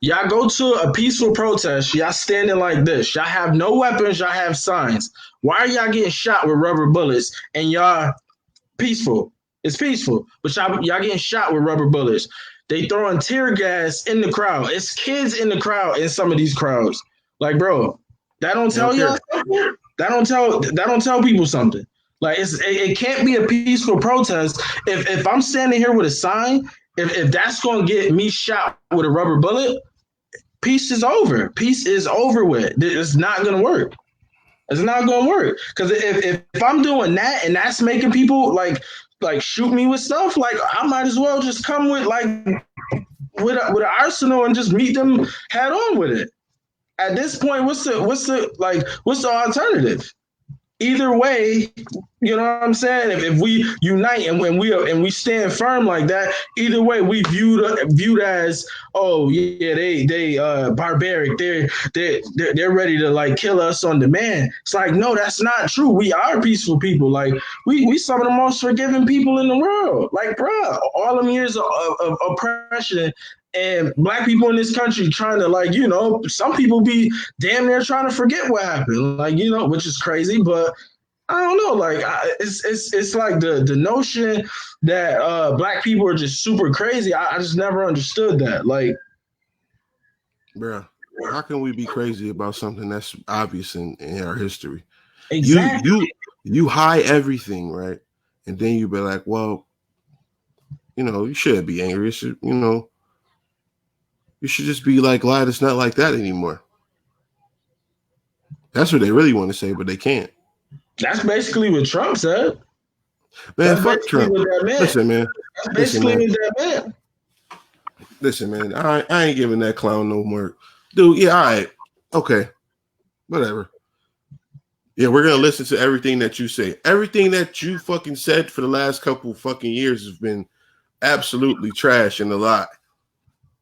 [SPEAKER 1] Y'all go to a peaceful protest. Y'all standing like this. Y'all have no weapons. Y'all have signs. Why are y'all getting shot with rubber bullets and y'all peaceful? It's peaceful, but y'all getting shot with rubber bullets. They throwing tear gas in the crowd. It's kids in the crowd in some of these crowds. Like, bro, that don't tell y'all something? That don't tell people something. Like it can't be a peaceful protest if I'm standing here with a sign. If that's gonna get me shot with a rubber bullet, peace is over. Peace is over with. It's not gonna work. It's not gonna work because if I'm doing that and that's making people like shoot me with stuff, like I might as well just come with with an arsenal and just meet them head on with it. At this point, what's the alternative? Either way, you know what I'm saying? If we unite and when we stand firm like that, either way we viewed as, oh yeah, they barbaric. They're ready to like kill us on demand. It's like, no, that's not true. We are peaceful people. Like we some of the most forgiving people in the world. Like, bro, all them years of oppression. And black people in this country trying to, like, you know, some people be damn near trying to forget what happened, like, you know, which is crazy. But I don't know, like, it's like the notion that black people are just super crazy. I just never understood that. Like,
[SPEAKER 2] bro, how can we be crazy about something that's obvious in our history?
[SPEAKER 1] Exactly.
[SPEAKER 2] You hide everything, right? And then you be like, well, you know, you shouldn't be angry. It should, you know. You should just be like, glad it's not like that anymore. That's what they really want to say, but they can't.
[SPEAKER 1] That's basically what Trump said.
[SPEAKER 2] Man, fuck Trump. Listen, man.
[SPEAKER 1] That's basically what that meant.
[SPEAKER 2] Listen, man. I ain't giving that clown no more. Dude, yeah, all right. Okay. Whatever. Yeah, we're going to listen to everything that you say. Everything that you fucking said for the last couple fucking years has been absolutely trash and a lie.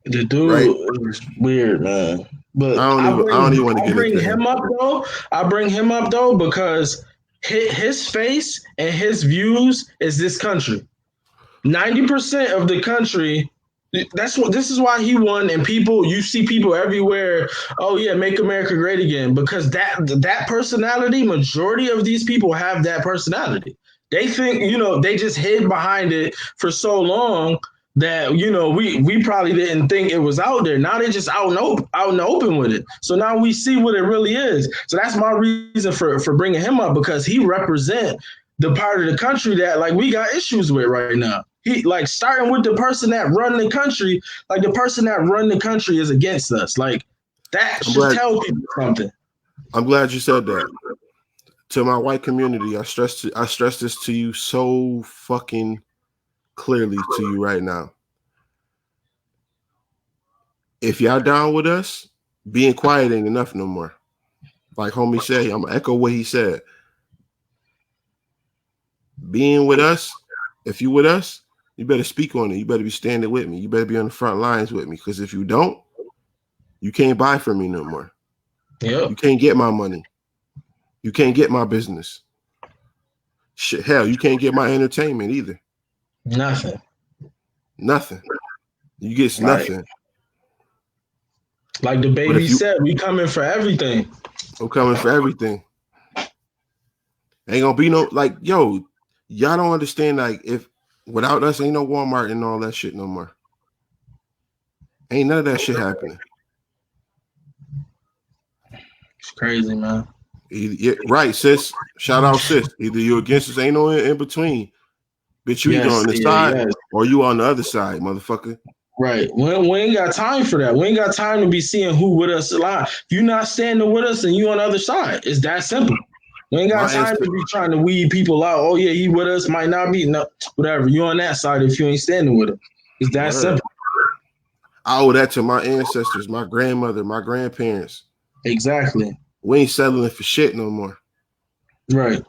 [SPEAKER 1] The dude is weird, man. But
[SPEAKER 2] I don't even want to get into
[SPEAKER 1] him up though. I bring him up though because his face and his views is this country. 90% of the country. This is why he won. And you see people everywhere. Oh yeah, make America great again. Because that personality, majority of these people have that personality. They think, you know, they just hid behind it for so long that, you know, we probably didn't think it was out there. Now they just out in the open with it. So now we see what it really is. So that's my reason for bringing him up, because he represent the part of the country that, like, we got issues with right now. He, like, starting with the person that run the country, like the person that run the country is against us. Like, that should tell people something.
[SPEAKER 2] I'm glad you said that. To my white community, I stress this to you so fucking clearly to you right now. If y'all down with us, being quiet ain't enough no more. Like homie said, I'm gonna echo what he said. Being with us, if you with us, you better speak on it. You better be standing with me. You better be on the front lines with me. Because if you don't, you can't buy from me no more.
[SPEAKER 1] Yeah.
[SPEAKER 2] You can't get my money. You can't get my business. Shit, hell, you can't get my entertainment either.
[SPEAKER 1] Nothing.
[SPEAKER 2] You get nothing.
[SPEAKER 1] Like the baby said, we coming for everything.
[SPEAKER 2] I'm coming for everything. Ain't gonna be no, like, yo, y'all don't understand, like, if without us ain't no Walmart and all that shit no more. Ain't none of that shit happening.
[SPEAKER 1] It's crazy, man.
[SPEAKER 2] Right, sis. Shout out, sis. Either you against us, ain't no in between. Bitch, you either on the side or you on the other side, motherfucker.
[SPEAKER 1] Right. We ain't got time for that. We ain't got time to be seeing who with us alive. If you're not standing with us and you on the other side, it's that simple. We ain't got time to be trying to weed people out. Oh yeah, he with us, might not be. No, whatever. You on that side if you ain't standing with him. It's that simple.
[SPEAKER 2] I owe that to my ancestors, my grandmother, my grandparents.
[SPEAKER 1] Exactly.
[SPEAKER 2] We ain't settling for shit no more.
[SPEAKER 1] Right.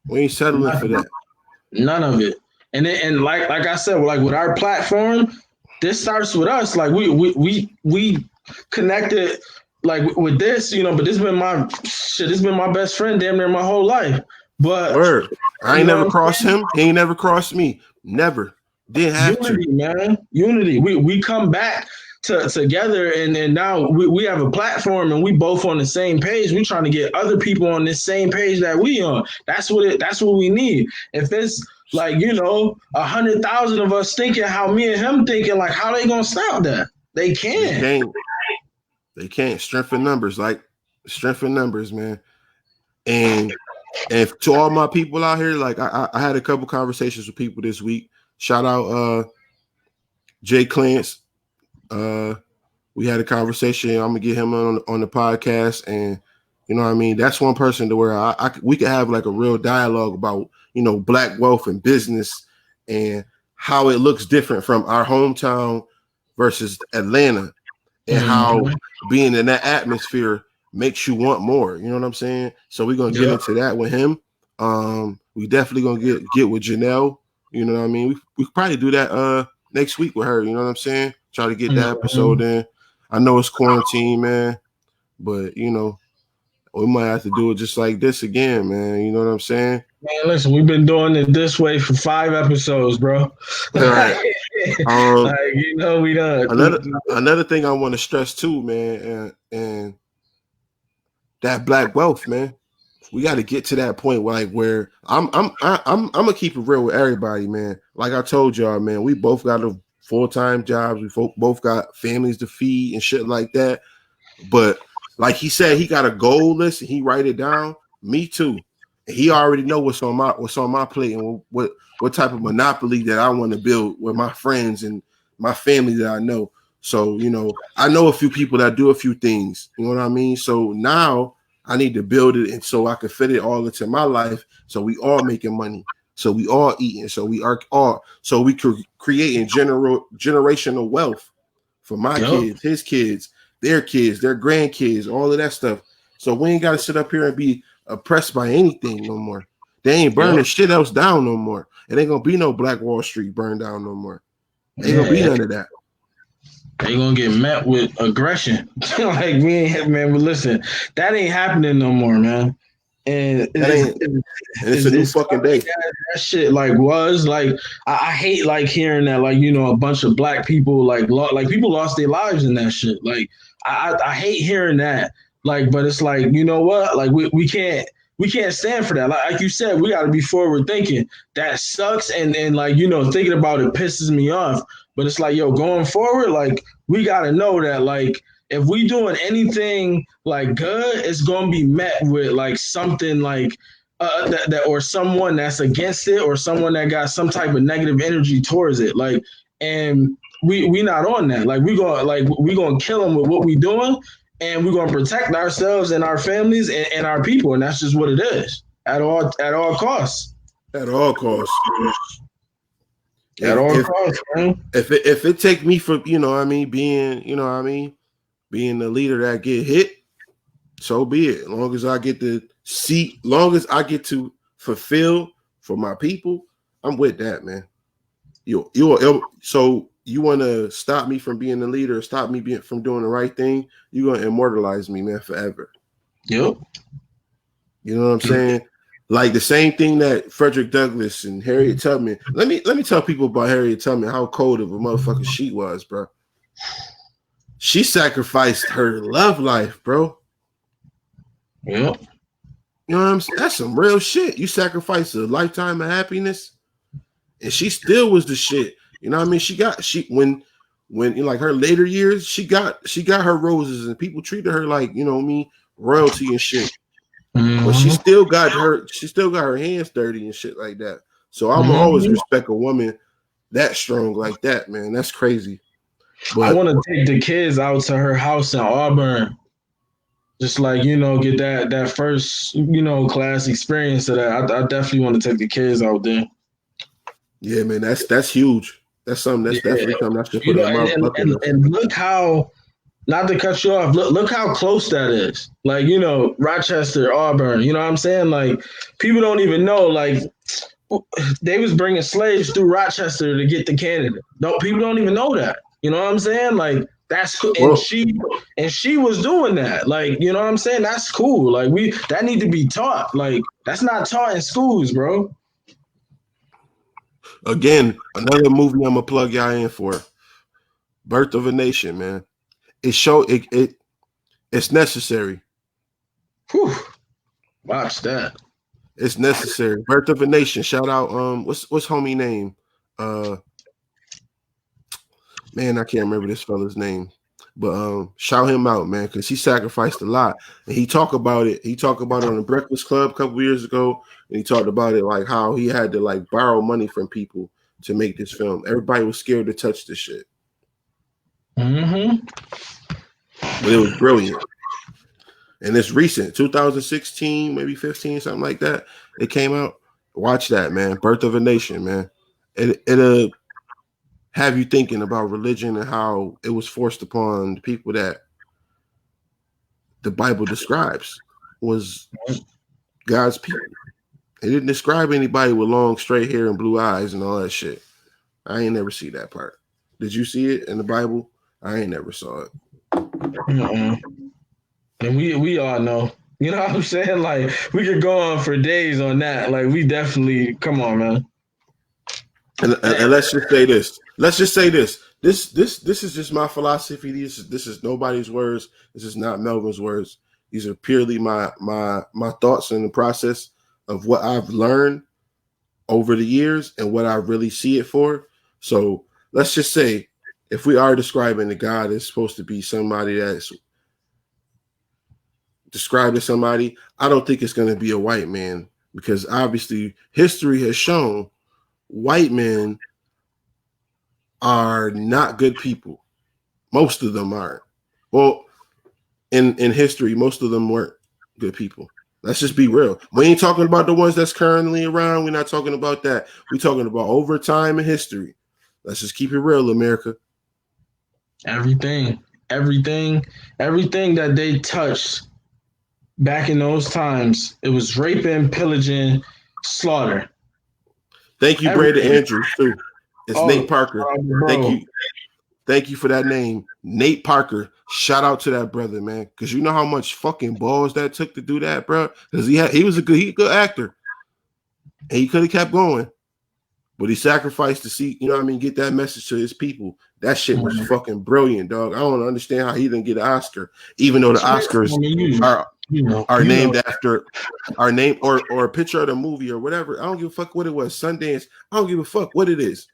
[SPEAKER 2] We ain't settling for that.
[SPEAKER 1] None of it. And like I said, like with our platform, this starts with us. Like we connected like with this, you know, but this been my shit. This been my best friend damn near my whole life. But
[SPEAKER 2] word, I ain't never crossed him. He ain't never crossed me. Never. Didn't have
[SPEAKER 1] unity,
[SPEAKER 2] to.
[SPEAKER 1] Man. Unity. We come back together and now we have a platform and we both on the same page. We trying to get other people on this same page that we on. That's what we need. If it's like, you know, 100,000 of us thinking how me and him thinking, like how they gonna stop that? They can't.
[SPEAKER 2] They can't. Strength in numbers, man. And to all my people out here, like I had a couple conversations with people this week. Shout out Jay Clance. We had a conversation. I'm gonna get him on the podcast, and you know what I mean. That's one person to where we could have like a real dialogue about, you know, black wealth and business and how it looks different from our hometown versus Atlanta, and how being in that atmosphere makes you want more. You know what I'm saying? So we're gonna get into that with him. We definitely gonna get with Janelle. You know what I mean? We could probably do that next week with her. You know what I'm saying? Try to get that episode in. I know it's quarantine, man, but you know, we might have to do it just like this again, man. You know what I'm saying?
[SPEAKER 1] Man, listen, we've been doing it this way for 5 episodes, bro.
[SPEAKER 2] Right.
[SPEAKER 1] Like, you know, we done.
[SPEAKER 2] Another thing I want to stress too, man, and that black wealth, man. We got to get to that point where I'm gonna keep it real with everybody, man. Like I told y'all, man, we both got a full-time jobs. We both got families to feed and shit like that. But like he said, he got a goal list and he write it down. Me too. He already know what's on my plate and what type of monopoly that I want to build with my friends and my family that I know. So, you know, I know a few people that do a few things. You know what I mean? So now I need to build it and so I can fit it all into my life. So we all making money. So we all eating. So we creating generational wealth for my kids, his kids, their grandkids, all of that stuff. So we ain't got to sit up here and be oppressed by anything no more. They ain't burning shit else down no more. It ain't gonna be no Black Wall Street burned down no more. Ain't gonna be none of that.
[SPEAKER 1] They gonna get met with aggression. Like we ain't, man. But listen, that ain't happening no more, man. And
[SPEAKER 2] it's a new fucking day.
[SPEAKER 1] That shit like was like I hate like hearing that, like, you know, a bunch of black people like people lost their lives in that shit. Like I hate hearing that. Like, but it's like, you know what? Like we can't stand for that. Like you said, we got to be forward thinking. That sucks, and like, you know, thinking about it pisses me off. But it's like, yo, going forward, like we got to know that, like, if we doing anything like good, it's gonna be met with like something like that or someone that's against it or someone that got some type of negative energy towards it. Like, and we not on that. Like we gonna kill them with what we doing. And we're gonna protect ourselves and our families and our people, and that's just what it is at all costs.
[SPEAKER 2] At all costs.
[SPEAKER 1] At all costs, man.
[SPEAKER 2] If it take me for, you know what I mean, being the leader that get hit, so be it. As long as I get to see, long as I get to fulfill for my people, I'm with that, man. So you want to stop me from being the leader, stop me from doing the right thing, you're going to immortalize me, man, forever.
[SPEAKER 1] Yep.
[SPEAKER 2] You know what I'm saying? Like the same thing that Frederick Douglass and Harriet Tubman. Let me tell people about Harriet Tubman, how cold of a motherfucker she was, bro. She sacrificed her love life, bro.
[SPEAKER 1] Yep.
[SPEAKER 2] You know what I'm saying? That's some real shit. You sacrifice a lifetime of happiness, and she still was the shit. You know what I mean? When in like her later years, she got her roses, and people treated her like, you know what I mean, royalty and shit. Mm-hmm. But she still got her hands dirty and shit like that. So I'm always respect a woman that strong like that, man. That's crazy.
[SPEAKER 1] But I want to take the kids out to her house in Auburn. Just like, you know, get that first, you know, class experience of that. I definitely want to take the kids out there.
[SPEAKER 2] Yeah, man, that's huge. That's something that's definitely something I should
[SPEAKER 1] You
[SPEAKER 2] put
[SPEAKER 1] know,
[SPEAKER 2] on my bucket list.
[SPEAKER 1] and look how, not to cut you off, look how close that is. Like, you know, Rochester, Auburn, you know what I'm saying? Like, people don't even know, like, they was bringing slaves through Rochester to get to Canada. No, people don't even know that. You know what I'm saying? Like, that's cool.
[SPEAKER 2] Well,
[SPEAKER 1] And she was doing that. Like, you know what I'm saying? That's cool. Like, that need to be taught. Like, that's not taught in schools, bro.
[SPEAKER 2] again, another movie I'm gonna plug y'all in for. Birth of a Nation, man. It's necessary.
[SPEAKER 1] Whew. Watch that.
[SPEAKER 2] It's necessary. Birth of a Nation. Shout out, what's homie name? Man, I can't remember this fella's name. But shout him out, man, because he sacrificed a lot. And he talked about it. He talked about it on the Breakfast Club a couple years ago. And he talked about it like how he had to like borrow money from people to make this film. Everybody was scared to touch this shit.
[SPEAKER 1] Mm-hmm.
[SPEAKER 2] But it was brilliant. And it's recent, 2016, maybe 15, something like that. It came out. Watch that, man. Birth of a Nation, man. It'll have you thinking about religion and how it was forced upon the people that the Bible describes was God's people. It didn't describe anybody with long straight hair and blue eyes and all that shit. I ain't never see that part. Did you see it in the Bible? I ain't never saw it.
[SPEAKER 1] Mm-mm. And we all know. You know what I'm saying? Like, we could go on for days on that. Like, we definitely, come on, man.
[SPEAKER 2] And let's just say this. Let's just say this. This is just my philosophy. This is nobody's words. This is not Melvin's words. These are purely my thoughts in the process of what I've learned over the years and what I really see it for. So let's just say if we are describing that God is supposed to be somebody that's described as somebody, I don't think it's going to be a white man, because obviously history has shown white men are not good people. Most of them aren't. Well, in history, most of them weren't good people. Let's just be real. We ain't talking about the ones that's currently around. We're not talking about that. We're talking about over time in history. Let's just keep it real, America.
[SPEAKER 1] Everything that they touched back in those times, it was raping, pillaging, slaughter.
[SPEAKER 2] Thank you, Brandon Andrews, too. It's Nate Parker.
[SPEAKER 1] Bro.
[SPEAKER 2] Thank you for that name, Nate Parker. Shout out to that brother, man, because you know how much fucking balls that took to do that, bro. Because he was a good actor, and he could have kept going, but he sacrificed to see, you know what I mean, get that message to his people. That shit was fucking brilliant, dog. I don't understand how he didn't get an Oscar, even though the Oscars are named after our name or a picture of the movie or whatever. I don't give a fuck what it was. Sundance. I don't give a fuck what it is.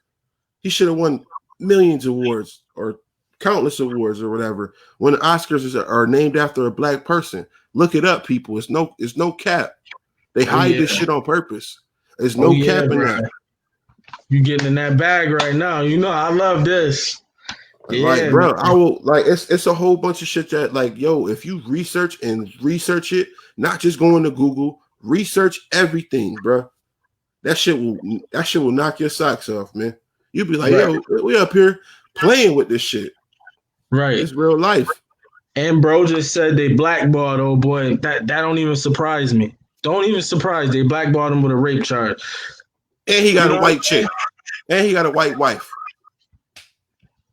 [SPEAKER 2] He should have won millions of awards or countless awards or whatever. When the Oscars are named after a black person, look it up, people. It's no cap. They hide this shit on purpose. There's no cap in that.
[SPEAKER 1] You getting in that bag right now. You know, I love this.
[SPEAKER 2] Like, bro, I will like it's a whole bunch of shit that, like, yo, if you research it, not just going to Google, research everything, bro. That shit will knock your socks off, man. You'll be like, yo, we up here playing with this shit.
[SPEAKER 1] Right.
[SPEAKER 2] It's real life.
[SPEAKER 1] And bro just said they blackballed old boy. That don't even surprise me. Don't even surprise. They blackballed him with a rape charge.
[SPEAKER 2] And he got a white chick. And he got a white wife.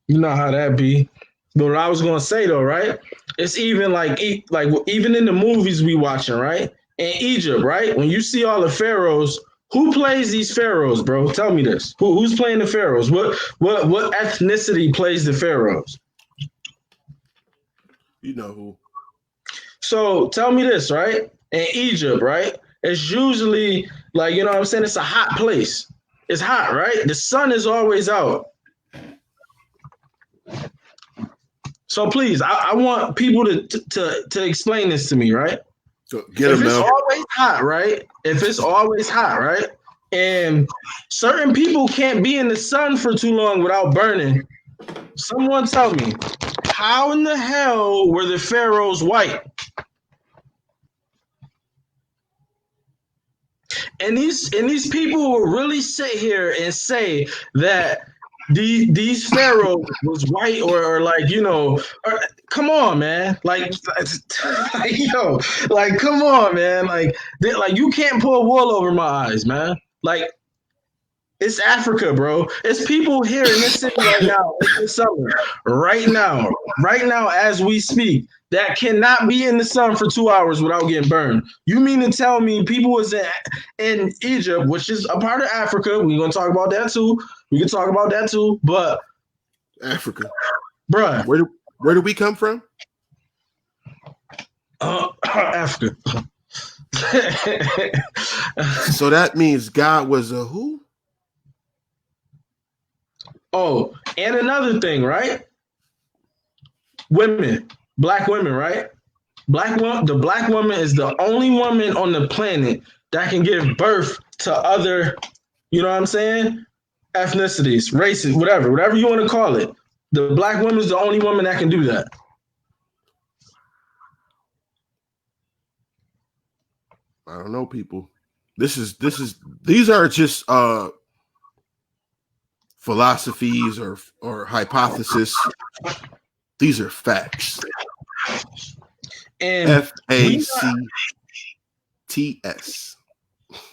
[SPEAKER 1] You know how that be. But what I was gonna say though, right? It's even like even in the movies we watching, right? In Egypt, right? When you see all the pharaohs, who plays these pharaohs, bro? Tell me this. Who's playing the pharaohs? What ethnicity plays the pharaohs?
[SPEAKER 2] You know who.
[SPEAKER 1] So tell me this, right? In Egypt, right? It's usually like, you know what I'm saying? It's a hot place. It's hot, right? The sun is always out. So please, I want people to explain this to me, right?
[SPEAKER 2] So get
[SPEAKER 1] if
[SPEAKER 2] him
[SPEAKER 1] it's
[SPEAKER 2] now.
[SPEAKER 1] always hot, right? If it's always hot, right? And certain people can't be in the sun for too long without burning. Someone tell me, how in the hell were the pharaohs white? And these people will really sit here and say that these pharaohs was white or like, you know, or, come on, man. Like, yo, like, come on, man. Like you can't pull wool over my eyes, man. Like, it's Africa, bro. It's people here in this city right now, in the summer, right now, as we speak, that cannot be in the sun for 2 hours without getting burned. You mean to tell me people was in Egypt, which is a part of Africa? We're gonna talk about that too. We can talk about that too. But
[SPEAKER 2] Africa,
[SPEAKER 1] bruh,
[SPEAKER 2] where do we come from?
[SPEAKER 1] Africa.
[SPEAKER 2] So that means God was a who?
[SPEAKER 1] Oh, and another thing, right? Women, black women, right? The black woman is the only woman on the planet that can give birth to other, you know what I'm saying? Ethnicities, races, whatever you want to call it. The black woman is the only woman that can do that.
[SPEAKER 2] I don't know, people. These are just philosophies or hypotheses. These are facts.
[SPEAKER 1] And
[SPEAKER 2] FACTS.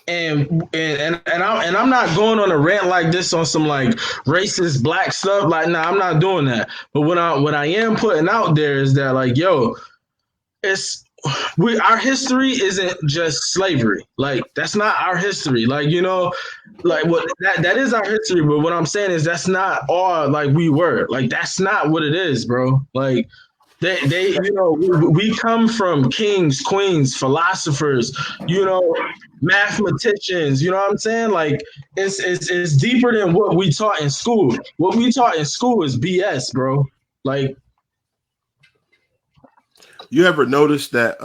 [SPEAKER 1] And I'm not going on a rant like this on some like racist black stuff. Like, nah, I'm not doing that. But what I am putting out there is that, like, yo, our history isn't just slavery. Like, that's not our history. Like, you know, like what that is our history. But what I'm saying is that's not all like we were. Like, that's not what it is, bro. Like, they you know, we come from kings, queens, philosophers, you know, mathematicians. You know what I'm saying? Like, it's deeper than what we taught in school. What we taught in school is BS, bro. Like,
[SPEAKER 2] you ever notice that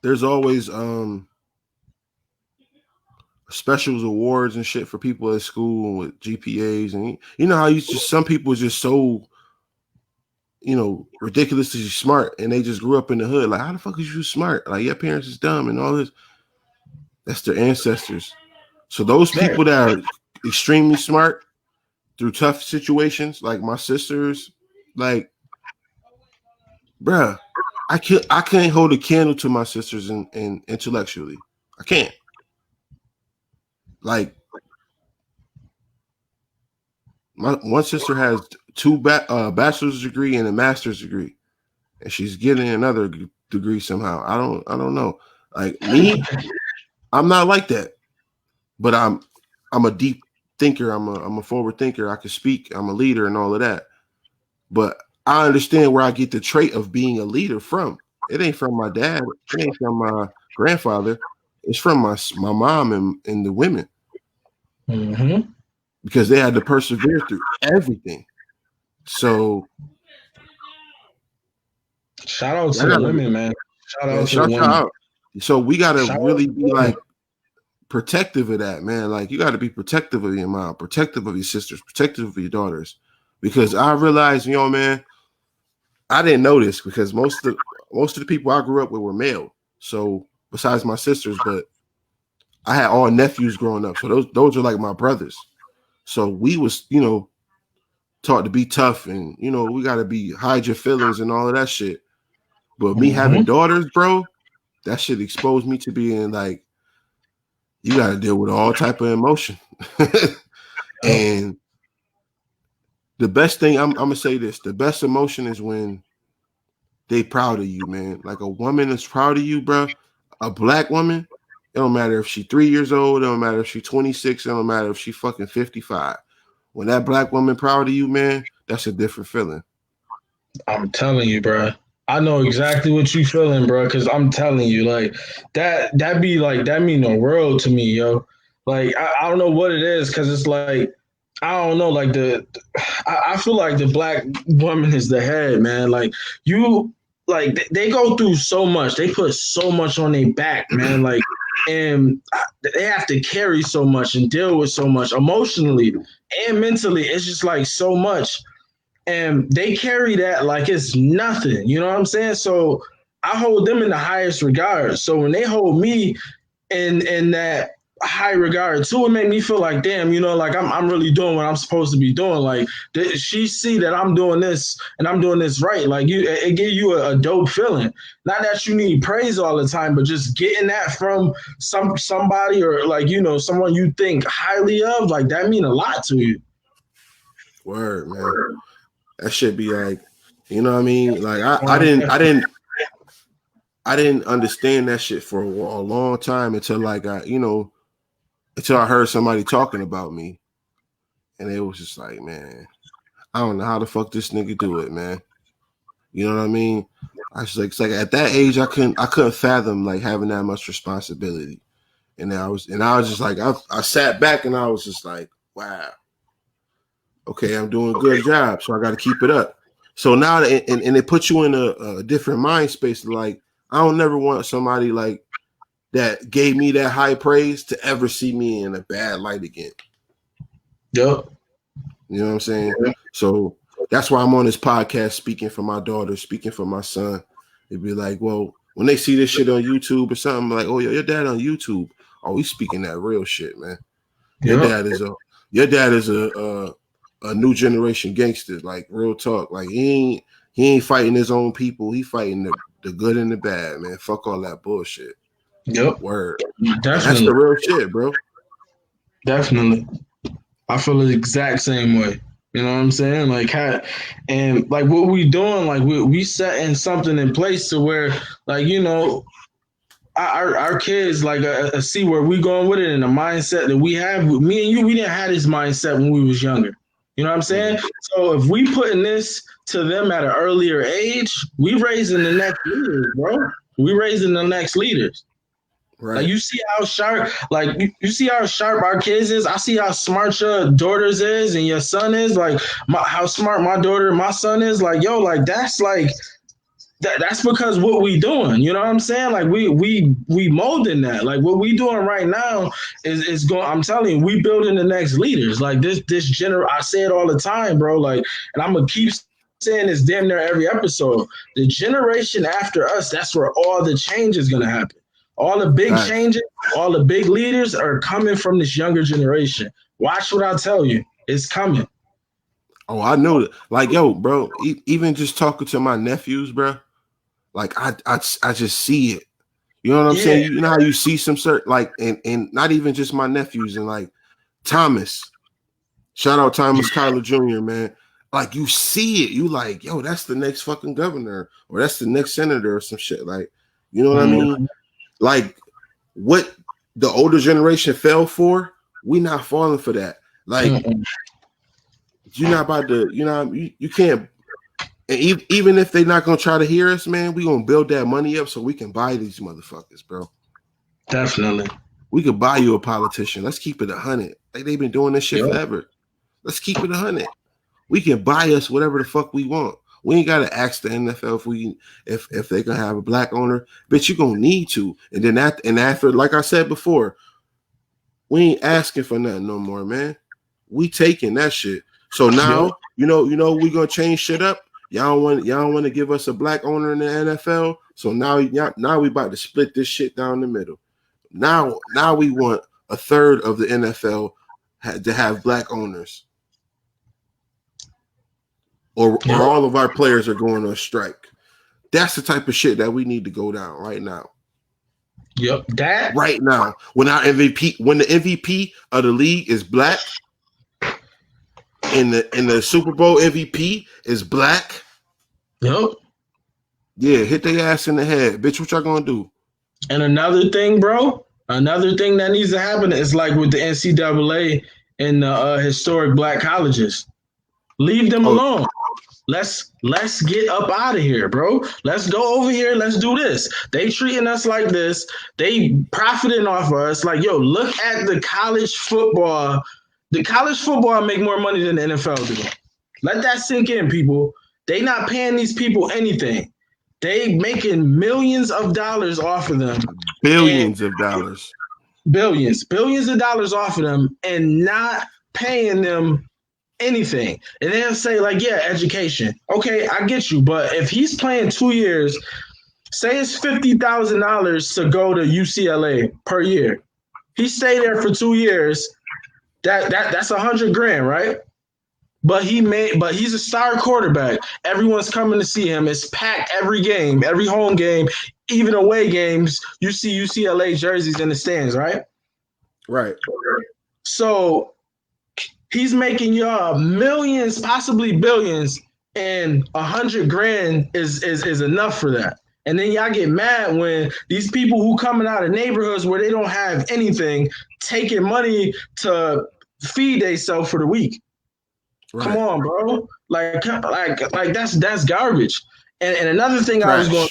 [SPEAKER 2] there's always specials awards and shit for people at school with GPAs, and you know how some people are just so, you know, ridiculously smart, and they just grew up in the hood. Like, how the fuck is you smart? Like, your parents is dumb and all this. That's their ancestors. So those people that are extremely smart through tough situations, like my sisters, like, bruh, I can't hold a candle to my sisters in intellectually. I can't. Like, my one sister has two bachelor's degree and a master's degree, and she's getting another degree somehow. I don't know. Like me, I'm not like that, but I'm a deep thinker. I'm a forward thinker. I can speak. I'm a leader and all of that. But I understand where I get the trait of being a leader from. It ain't from my dad. It ain't from my grandfather. It's from my mom and the women.
[SPEAKER 1] mm-hmm.
[SPEAKER 2] Because they had to persevere through everything. So
[SPEAKER 1] shout out to the women, man. Shout out to the women.
[SPEAKER 2] Out. So we gotta really be like protective of that, man. Like, you gotta be protective of your mom, protective of your sisters, protective of your daughters. Because I realized, you know, man, I didn't know this because most of the people I grew up with were male. So besides my sisters, but I had all nephews growing up. So those are like my brothers. So we was, you know, taught to be tough and, you know, we got to hide your feelings and all of that shit. But me having daughters, bro, that shit exposed me to being like, you got to deal with all type of emotion. And the best thing, I'm going to say this, the best emotion is when they proud of you, man. Like, a woman is proud of you, bro. A black woman, it don't matter if she's 3 years old. It don't matter if she's 26. It don't matter if she's fucking 55. When that black woman proud of you, man, that's a different feeling.
[SPEAKER 1] I'm telling you, bro. I know exactly what you feeling, bro. Because I'm telling you, like, that be like, that mean the world to me, yo. Like, I don't know what it is, because it's like, I don't know, like I feel like the black woman is the head, man. Like, you, like, they go through so much. They put so much on their back, man. Like, and they have to carry so much and deal with so much emotionally and mentally. It's just like so much. And they carry that like it's nothing. You know what I'm saying? So I hold them in the highest regard. So when they hold me in that high regard too, it made me feel like, damn, like I'm really doing what I'm supposed to be doing. Like she see that I'm doing this and I'm doing this right. Like it give you a dope feeling. Not that you need praise all the time, but just getting that from somebody or like someone you think highly of, like that mean a lot to you.
[SPEAKER 2] Word, man. That should be like, you know what I mean? Like I didn't understand that shit for a long time until like until I heard somebody talking about me, and it was just like, man, I don't know how the fuck this nigga do it, man. You know what I mean? I was like, it's like at that age, I couldn't fathom like having that much responsibility, and I was just like, I sat back and I was just like, wow, okay, I'm doing a good job, so I got to keep it up. So now, and it puts you in a different mind space. Like, I don't never want somebody like that gave me that high praise to ever see me in a bad light again.
[SPEAKER 1] Yep.
[SPEAKER 2] You know what I'm saying? Yeah. So that's why I'm on this podcast speaking for my daughter, speaking for my son. It'd be like, well, when they see this shit on YouTube or something, like, oh, your dad on YouTube. Oh, he's speaking that real shit, man. Your dad is a new generation gangster, like real talk. Like he ain't fighting his own people. He fighting the good and the bad, man. Fuck all that bullshit.
[SPEAKER 1] Yep.
[SPEAKER 2] Word.
[SPEAKER 1] Definitely.
[SPEAKER 2] That's the real shit, bro.
[SPEAKER 1] Definitely. I feel the exact same way. You know what I'm saying? Like, and like what we doing, like we setting something in place to where, like, our kids like see where we going with it and the mindset that we have. Me and you, we didn't have this mindset when we was younger. You know what I'm saying? Mm-hmm. So if we putting this to them at an earlier age, we raising the next leaders, bro. We raising the next leaders. Right. Like you see how sharp, like you see how sharp our kids is. I see how smart your daughters is and your son is. Like how smart my daughter and my son is. Like that's like that's because what we doing. You know what I'm saying? Like we molding that. Like what we doing right now is going. I'm telling you, we building the next leaders. Like this I say it all the time, bro. Like, and I'm gonna keep saying this damn near every episode. The generation after us, that's where all the change is gonna happen. All the big changes, all the big leaders are coming from this younger generation. Watch what I tell you. It's coming.
[SPEAKER 2] Oh, I know that. Like, yo, bro, even just talking to my nephews, bro, like I just see it. You know what I'm saying? You know how you see some certain, like, and not even just my nephews, and like Thomas. Shout out Thomas Kyler Jr., man. Like, you see it. You like, yo, that's the next fucking governor, or that's the next senator or some shit. Like, you know what I mean? Like what the older generation fell for, we not falling for that. Like you're not about to, you can't. And even if they're not gonna try to hear us, man, we gonna build that money up so we can buy these motherfuckers, bro.
[SPEAKER 1] Definitely,
[SPEAKER 2] we could buy you a politician. Let's keep it 100. Like they've been doing this shit forever. Let's keep it 100. We can buy us whatever the fuck we want. We ain't gotta ask the NFL if they gonna have a black owner, but you gonna need to. And then after, like I said before, we ain't asking for nothing no more, man. We taking that shit. So now, we gonna change shit up. Y'all want to give us a black owner in the NFL. So now we about to split this shit down the middle. Now we want a third of the NFL to have black owners. Or all of our players are going on strike. That's the type of shit that we need to go down right now.
[SPEAKER 1] Yep, that
[SPEAKER 2] right now. When the MVP of the league is black, and the Super Bowl MVP is black.
[SPEAKER 1] Yep.
[SPEAKER 2] Yeah, hit their ass in the head, bitch. What y'all gonna do?
[SPEAKER 1] And another thing, bro. Another thing that needs to happen is like with the NCAA and the historic black colleges. Leave them alone. Let's get up out of here, bro. Let's go over here. Let's do this. They treating us like this. They profiting off of us. Like, yo, look at the college football. The college football make more money than the NFL do. Let that sink in, people. They not paying these people anything. They making millions of dollars off of them.
[SPEAKER 2] Billions of dollars.
[SPEAKER 1] Billions of dollars off of them and not paying them anything. And they'll say, like, yeah, education. Okay, I get you. But if he's playing 2 years Say it's $50,000 to go to UCLA per year. He stayed there for 2 years. That's $100,000, right? But he's a star quarterback. Everyone's coming to see him. It's packed every game, every home game, even away games. You see UCLA jerseys in the stands, right?
[SPEAKER 2] Right.
[SPEAKER 1] So he's making y'all millions, possibly billions, and $100,000 is enough for that. And then y'all get mad when these people who coming out of neighborhoods where they don't have anything taking money to feed themselves for the week. Right. Come on, bro. Like that's garbage. And another thing I was going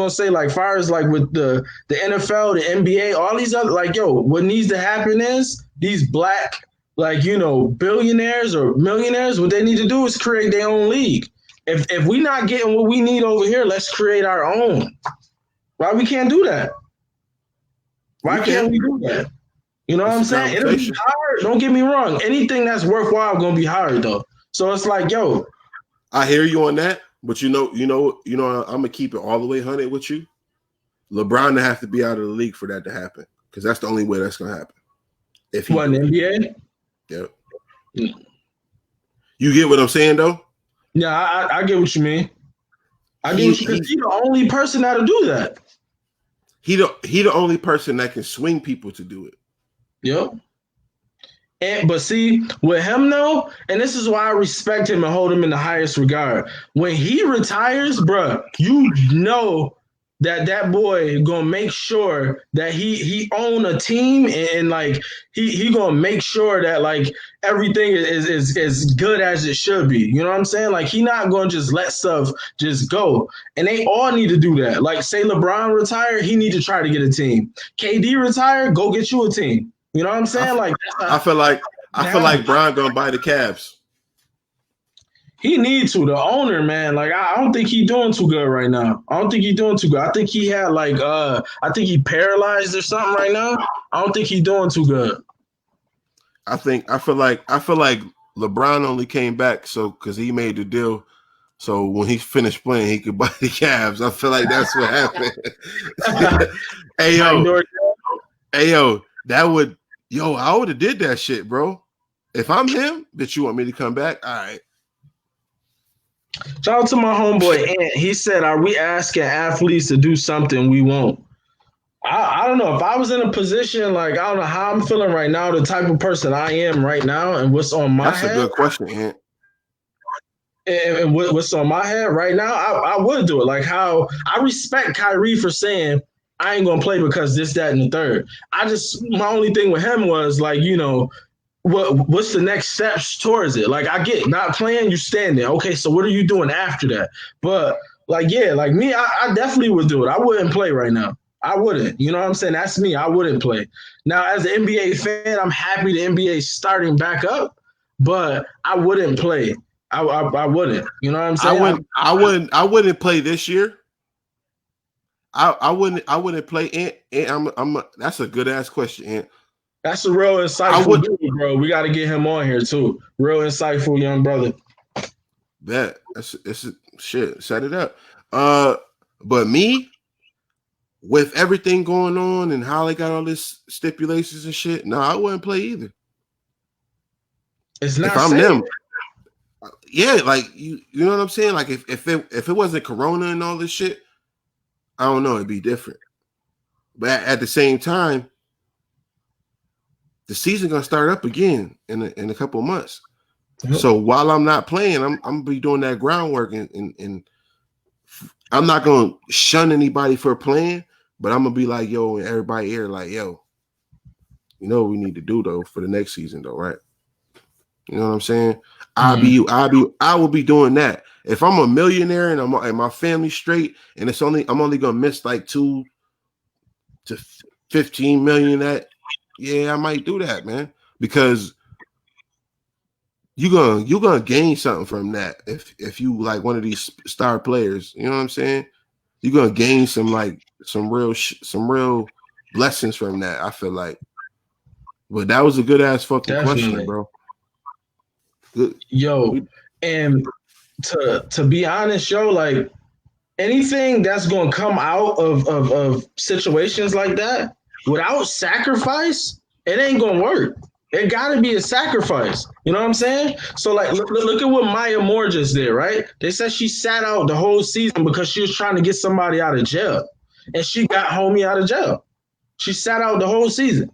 [SPEAKER 1] to say, like far as like with the NFL, the NBA, all these other, like, yo, what needs to happen is these black, like, you know, billionaires or millionaires, what they need to do is create their own league. If we not getting what we need over here, let's create our own. Why we can't do that? Why can't we do that? You know what I'm saying? It'll be hard. Don't get me wrong. Anything that's worthwhile gonna be hard though. So it's like, yo,
[SPEAKER 2] I hear you on that, but you know, I'm gonna keep it all the way 100 with you. LeBron to have to be out of the league for that to happen, because that's the only way that's gonna happen. If he
[SPEAKER 1] in the NBA,
[SPEAKER 2] yep. You get what I'm saying though?
[SPEAKER 1] Yeah, I get what you mean. I get what you, because he's the only person that'll do that.
[SPEAKER 2] He the only person that can swing people to do it.
[SPEAKER 1] Yep. But see, with him though, and this is why I respect him and hold him in the highest regard. When he retires, bruh, you know that boy gonna make sure that he own a team, and like he gonna make sure that like everything is as good as it should be. You know what I'm saying? Like he not gonna just let stuff just go. And they all need to do that. Like say LeBron retire, he need to try to get a team. KD retire, go get you a team. You know what I'm saying?
[SPEAKER 2] I feel like Bron gonna buy the Cavs.
[SPEAKER 1] He needs to. The owner, man. Like I don't think he's doing too good right now. I don't think he's doing too good. I think he had like I think he paralyzed or something right now. I don't think he's doing too good.
[SPEAKER 2] I feel like LeBron only came back because he made the deal. So when he finished playing, he could buy the Cavs. I feel like that's what happened. Hey yo, I would have did that shit, bro. If I'm him, bitch, you want me to come back? All right.
[SPEAKER 1] Shout out to my homeboy Ant. He said, "Are we asking athletes to do something we won't?" I don't know. If I was in a position, like I don't know how I'm feeling right now, the type of person I am right now, and what's on my head.
[SPEAKER 2] That's a good question, Ant.
[SPEAKER 1] And what's on my head right now, I would do it. Like how I respect Kyrie for saying I ain't gonna play because this, that, and the third. My only thing with him was like, you know, what's the next steps towards it? Like I get not playing, you standing. Okay, so what are you doing after that? But like, yeah, like me, I definitely would do it. I wouldn't play right now. I wouldn't. You know what I'm saying? That's me. I wouldn't play. Now, as an NBA fan, I'm happy the NBA is starting back up, but I wouldn't play. I wouldn't. You know what I'm saying?
[SPEAKER 2] I wouldn't play this year. I wouldn't play. And that's a good ass question, Ant.
[SPEAKER 1] That's a real insightful dude, bro. We got to get him on here too. Real insightful young brother.
[SPEAKER 2] Bet it's shit. Set it up. But me, with everything going on and how they got all this stipulations and shit, no, I wouldn't play either.
[SPEAKER 1] It's not.
[SPEAKER 2] If I'm them, yeah, like you know what I'm saying. Like if it wasn't Corona and all this shit, I don't know, it'd be different. But at the same time, the season gonna start up again in a couple of months. Yep. So while I'm not playing, I'm gonna be doing that groundwork, and I'm not gonna shun anybody for playing, but I'm gonna be like, yo, and everybody here, like, yo, you know what we need to do though for the next season though, right? You know what I'm saying? Mm-hmm. I will be doing that. If I'm a millionaire and my family's straight, and I'm only gonna miss like 2 to 15 million that. Yeah, I might do that, man, because you're gonna gain something from that if you like one of these star players. You know what I'm saying? You're gonna gain some real blessings from that. I feel like, but that was a good ass fucking question, bro. Good.
[SPEAKER 1] Yo, and to be honest, yo, like anything that's gonna come out of situations like that without sacrifice, it ain't gonna work. It gotta be a sacrifice. You know what I'm saying? So like look at what Maya Moore just did, right? They said she sat out the whole season because she was trying to get somebody out of jail. And she got homie out of jail. She sat out the whole season.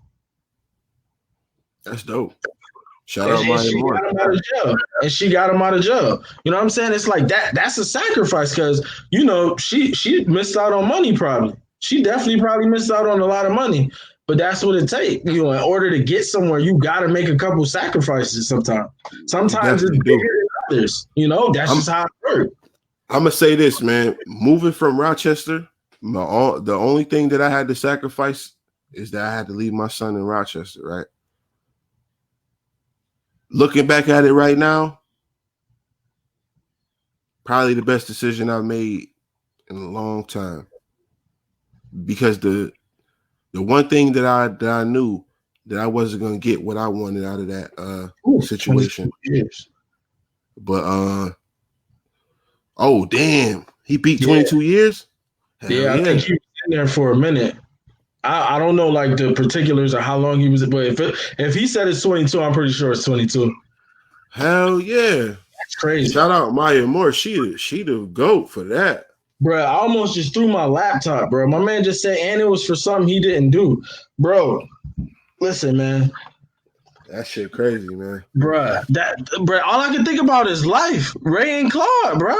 [SPEAKER 2] That's dope. Shout out Maya Moore.
[SPEAKER 1] And she got him out of jail. You know what I'm saying? It's like that. That's a sacrifice because you know she missed out on money. Probably she definitely probably missed out on a lot of money. But that's what it takes. You know, in order to get somewhere, you got to make a couple sacrifices. Sometimes it's bigger than others. You know, that's just how it works.
[SPEAKER 2] I'm gonna say this, man. Moving from Rochester, the only thing that I had to sacrifice is that I had to leave my son in Rochester, right? Looking back at it right now, probably the best decision I've made in a long time. Because the one thing that I knew that I wasn't gonna get what I wanted out of that situation. But oh damn, he beat 22 years?
[SPEAKER 1] Yeah, I think he was in there for a minute. I don't know like the particulars of how long he was, but if he said it's 22, I'm pretty sure it's 22.
[SPEAKER 2] Hell yeah.
[SPEAKER 1] That's crazy.
[SPEAKER 2] Shout out Maya Moore. She the GOAT for that.
[SPEAKER 1] Bro, I almost just threw my laptop, bro. My man just said, and it was for something he didn't do. Bro, listen, man.
[SPEAKER 2] That shit crazy, man.
[SPEAKER 1] Bro, all I can think about is life. Ray and Claude, bro.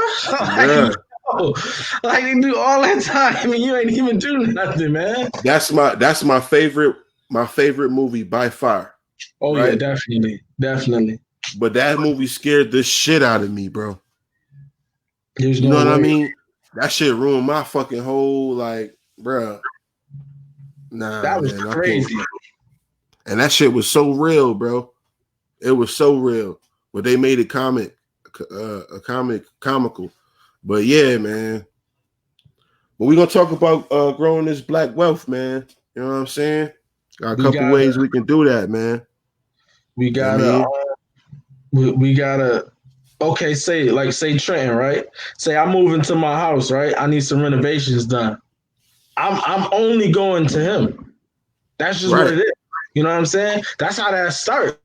[SPEAKER 1] Like they do all that time and you ain't even doing nothing, man.
[SPEAKER 2] That's my favorite movie by far.
[SPEAKER 1] Oh right? Yeah, definitely.
[SPEAKER 2] But that movie scared the shit out of me, bro.
[SPEAKER 1] There's
[SPEAKER 2] you know what I mean? That shit ruined my fucking whole like, bro. Nah,
[SPEAKER 1] that was
[SPEAKER 2] man,
[SPEAKER 1] crazy.
[SPEAKER 2] And that shit was so real, bro. It was so real. But they made it comical. But yeah, man. But we're gonna talk about growing this black wealth, man. You know what I'm saying? Got a couple ways we can do that, man.
[SPEAKER 1] We gotta we gotta okay, say Trenton, right? Say I move into my house, right? I need some renovations done. I'm only going to him. That's just what it is. You know what I'm saying? That's how that starts.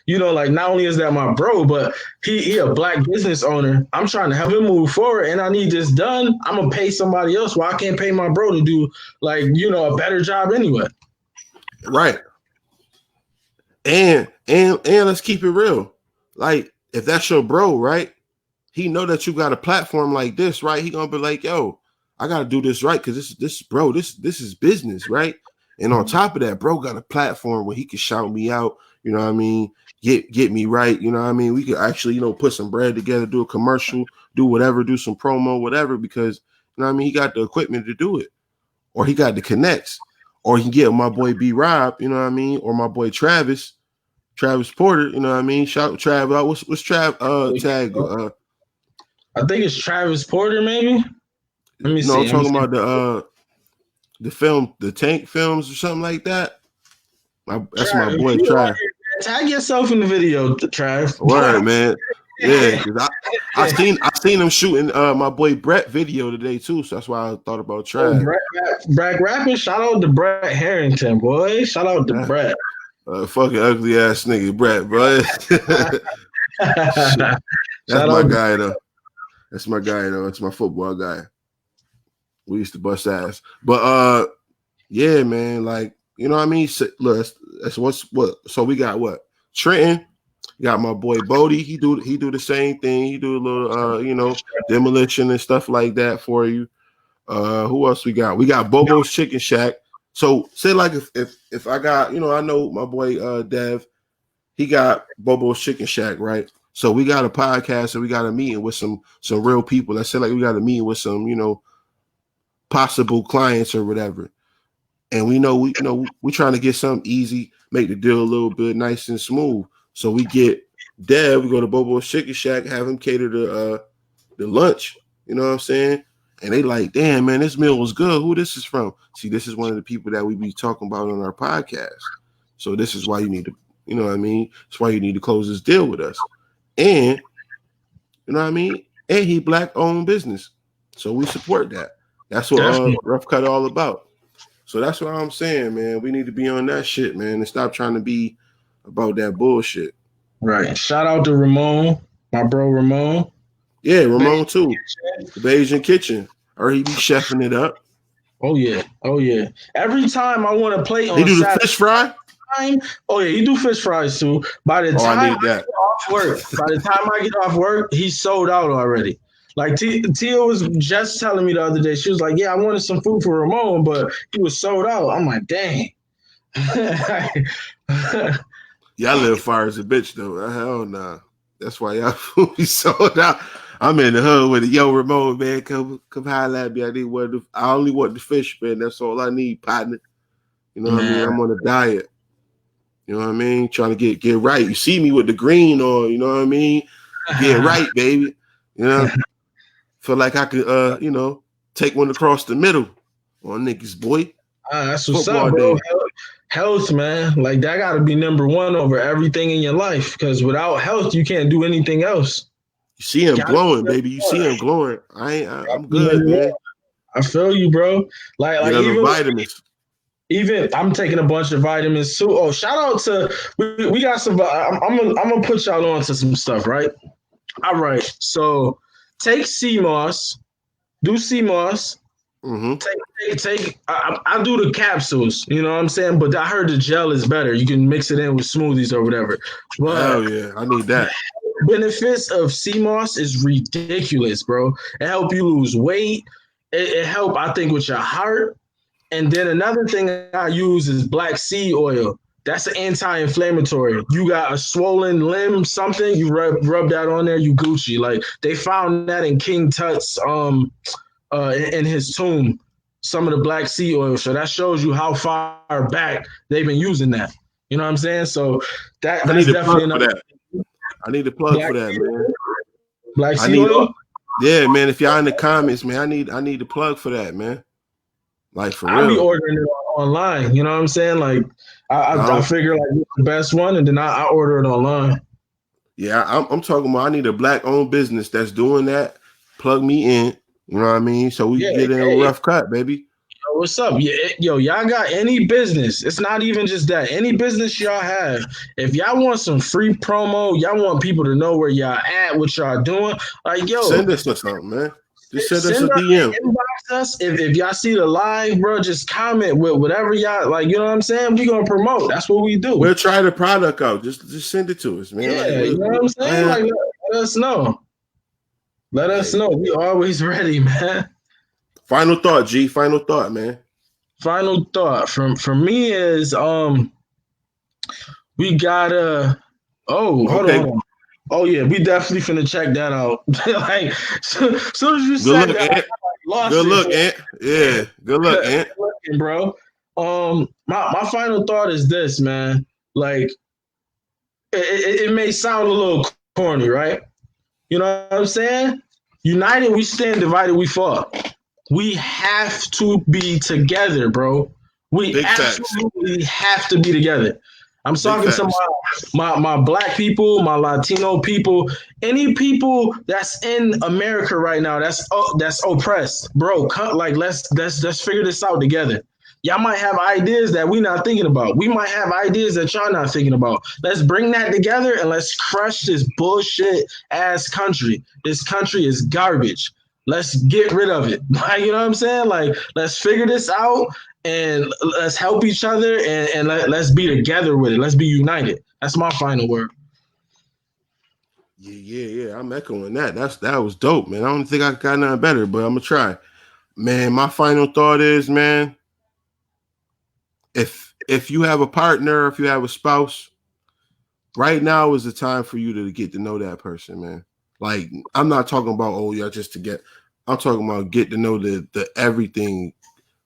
[SPEAKER 1] You know, like not only is that my bro, but he a black business owner. I'm trying to help him move forward, and I need this done. I'm gonna pay somebody else. Well, I can't pay my bro to do like a better job anyway.
[SPEAKER 2] Right. And let's keep it real. Like if that's your bro, right? He know that you got a platform like this, right? He gonna be like, yo, I gotta do this right because this is business, right? And on top of that, bro got a platform where he can shout me out. You know what I mean? Get me right. You know what I mean? We could actually, put some bread together, do a commercial, do whatever, do some promo, whatever, because, you know what I mean? He got the equipment to do it. Or he got the connects. Or he can get my boy B-Rob, you know what I mean? Or my boy Travis Porter, you know what I mean? Shout Trav out. What's Trav tag?
[SPEAKER 1] I think it's Travis Porter, maybe. Let me see.
[SPEAKER 2] No, I'm talking about the film, the Tank films or something like that. That's my boy, Trav.
[SPEAKER 1] Tag yourself in the video, Trav.
[SPEAKER 2] Word, man. Yeah, because I seen him shooting my boy Brett video today too, so that's why I thought about Trav.
[SPEAKER 1] Brett rapping. Shout out to Brett Harrington, boy. Shout out to Brett.
[SPEAKER 2] Fucking ugly ass nigga, Brett, boy. That's my guy though. That's my guy though. That's my football guy. We used to bust ass, but yeah, man, like. You know what I mean? So, look, that's what. So we got what? Trenton. You got my boy Bodie. He do the same thing. He do a little demolition and stuff like that for you. Who else we got? We got Bobo's Chicken Shack. So say like if I got, I know my boy Dev, he got Bobo's Chicken Shack, right? So we got a podcast and we got a meeting with some real people. Let's say like we got a meeting with some, possible clients or whatever. And we know we trying to get something easy, make the deal a little bit nice and smooth. So we get Dev, we go to Bobo's Chicken Shack, have him cater the lunch. You know what I'm saying? And they like, damn, man, this meal was good. Who this is from? See, this is one of the people that we be talking about on our podcast. So this is why you need to, you know what I mean? That's why you need to close this deal with us. And, you know what I mean? And he black-owned business. So we support that. That's what Rough Cut all about. So that's what I'm saying, man. We need to be on that shit, man, and stop trying to be about that bullshit.
[SPEAKER 1] Right. Shout out to Ramon, my bro Ramon.
[SPEAKER 2] Yeah, Ramon too. The Bayesian Kitchen. Or he be chefing it up.
[SPEAKER 1] Oh yeah. Every time I want to play on
[SPEAKER 2] He do the
[SPEAKER 1] Saturday,
[SPEAKER 2] fish fry?
[SPEAKER 1] Oh yeah, he do fish fries too. By the time I get off work, he's sold out already. Like Tia was just telling me the other day, she was like, "Yeah, I wanted some food for Ramon, but he was sold out." I'm like, "Dang."
[SPEAKER 2] Y'all live fire as a bitch though. Hell nah. That's why y'all food be sold out. I'm in the hood with it. Yo, Ramon, man, come holler at me. I only want the fish, man. That's all I need, partner. You know what I mean? I'm on a diet. You know what I mean? Trying to get right. You see me with the green on, you know what I mean? Get right, baby. You know? Feel like I could take one across the middle on niggas, boy.
[SPEAKER 1] That's what's up, bro. Health, man. Like that gotta be number one over everything in your life. Because without health, you can't do anything else.
[SPEAKER 2] You see him glowing, baby. You see him glowing. I'm good, man.
[SPEAKER 1] I feel you, bro. Like
[SPEAKER 2] even vitamins.
[SPEAKER 1] Even I'm taking a bunch of vitamins too. Oh, shout out to we got some. I'm gonna put y'all on to some stuff, right? All right. So take sea moss, do sea moss.
[SPEAKER 2] Mm-hmm.
[SPEAKER 1] I do the capsules. You know what I'm saying? But I heard the gel is better. You can mix it in with smoothies or whatever. But
[SPEAKER 2] hell yeah, I need that.
[SPEAKER 1] Benefits of sea moss is ridiculous, bro. It help you lose weight. It help, I think, with your heart. And then another thing I use is black seed oil. That's an anti-inflammatory. You got a swollen limb, something, you rub that on there, you Gucci. Like they found that in King Tut's in his tomb, some of the black seed oil. So that shows you how far back they've been using that. You know what I'm saying? So that's definitely enough.
[SPEAKER 2] I need a plug for that, man.
[SPEAKER 1] Black seed oil?
[SPEAKER 2] Yeah, man. If y'all in the comments, man, I need a plug for that, man. Like for real.
[SPEAKER 1] I'll be ordering it online. You know what I'm saying? Like I figure like what's the best one, and then I order it online.
[SPEAKER 2] Yeah, I'm talking about I need a black owned business that's doing that. Plug me in. You know what I mean? So we can get in a rough cut, baby.
[SPEAKER 1] Yo, what's up? Yo, y'all got any business? It's not even just that. Any business y'all have, if y'all want some free promo, y'all want people to know where y'all at, what y'all doing, like, yo.
[SPEAKER 2] Send us something, man. Just send us a DM.
[SPEAKER 1] Inbox us. If y'all see the live, bro, just comment with whatever y'all, like, you know what I'm saying? We're going to promote. That's what we do.
[SPEAKER 2] We'll try the product out. Just send it to us, man.
[SPEAKER 1] Yeah, like, you know what I'm saying? Like, let us know. Let us know. We always ready, man.
[SPEAKER 2] Final thought, G. Final thought, man.
[SPEAKER 1] Final thought from me is we gotta hold on. Oh yeah, we definitely finna check that out. Like soon as you said that,
[SPEAKER 2] good luck, Ant. Yeah, good luck, Ant.
[SPEAKER 1] Bro. My final thought is this, man. Like it may sound a little corny, right? You know what I'm saying? United we stand, divided we fall. We have to be together, bro. We absolutely have to be together. I'm talking to my black people, my Latino people, any people that's in America right now that's oppressed, bro. Like let's figure this out together. Y'all might have ideas that we're not thinking about. We might have ideas that y'all not thinking about. Let's bring that together and let's crush this bullshit ass country. This country is garbage. Let's get rid of it. Like, you know what I'm saying? Like, let's figure this out and let's help each other and let's be together with it. Let's be united. That's my final word.
[SPEAKER 2] Yeah. I'm echoing that. That was dope, man. I don't think I got nothing better, but I'm gonna try. Man, my final thought is, man, if you have a partner, if you have a spouse, right now is the time for you to get to know that person, man. Like, I'm not talking about, y'all just to get. I'm talking about get to know the everything.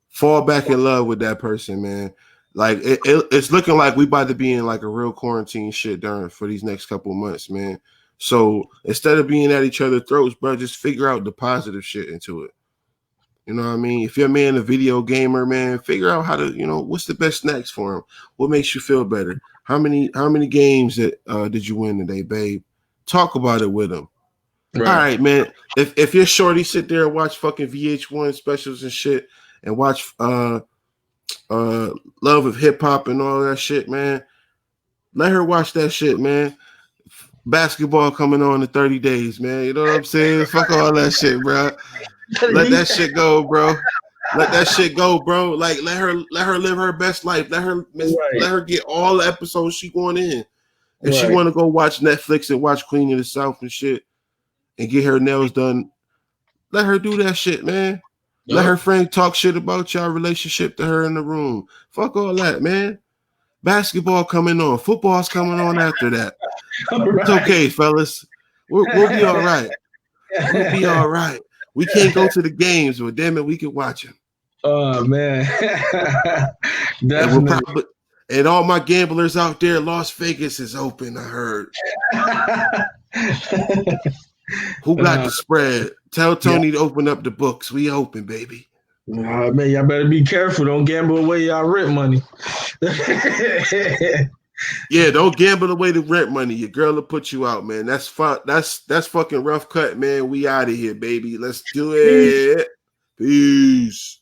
[SPEAKER 2] Fall back in love with that person, man. Like it's looking like we about to be in like a real quarantine shit for these next couple of months, man. So instead of being at each other's throats, bro, just figure out the positive shit into it. You know what I mean? If you're a man, a video gamer, man, figure out how to, what's the best snacks for him? What makes you feel better? How many games did you win today, babe? Talk about it with him.
[SPEAKER 1] Right.
[SPEAKER 2] All right, man. If your shorty sit there and watch fucking VH1 specials and shit, and watch Love of Hip Hop and all that shit, man, let her watch that shit, man. Basketball coming on in 30 days, man. You know what I'm saying? Fuck all that shit, bro. Let that shit go, bro. Let that shit go, bro. Like let her live her best life. Let her get all the episodes she going in. If she want to go watch Netflix and watch Queen of the South and shit and get her nails done, let her do that shit, man. Yep. Let her friend talk shit about y'all relationship to her in the room. Fuck all that, man. Basketball coming on. Football's coming on after that. It's okay, fellas. We'll be all right. We'll be all right. We can't go to the games, but damn it, we can watch them.
[SPEAKER 1] Oh, man. Definitely.
[SPEAKER 2] And all my gamblers out there, Las Vegas is open, I heard. Who got the spread? Tell Tony to open up the books. We open, baby.
[SPEAKER 1] Man, y'all better be careful. Don't gamble away y'all rent money.
[SPEAKER 2] Yeah, don't gamble away the rent money. Your girl will put you out, man. That's fucking rough cut, man. We out of here, baby. Let's do it. Peace.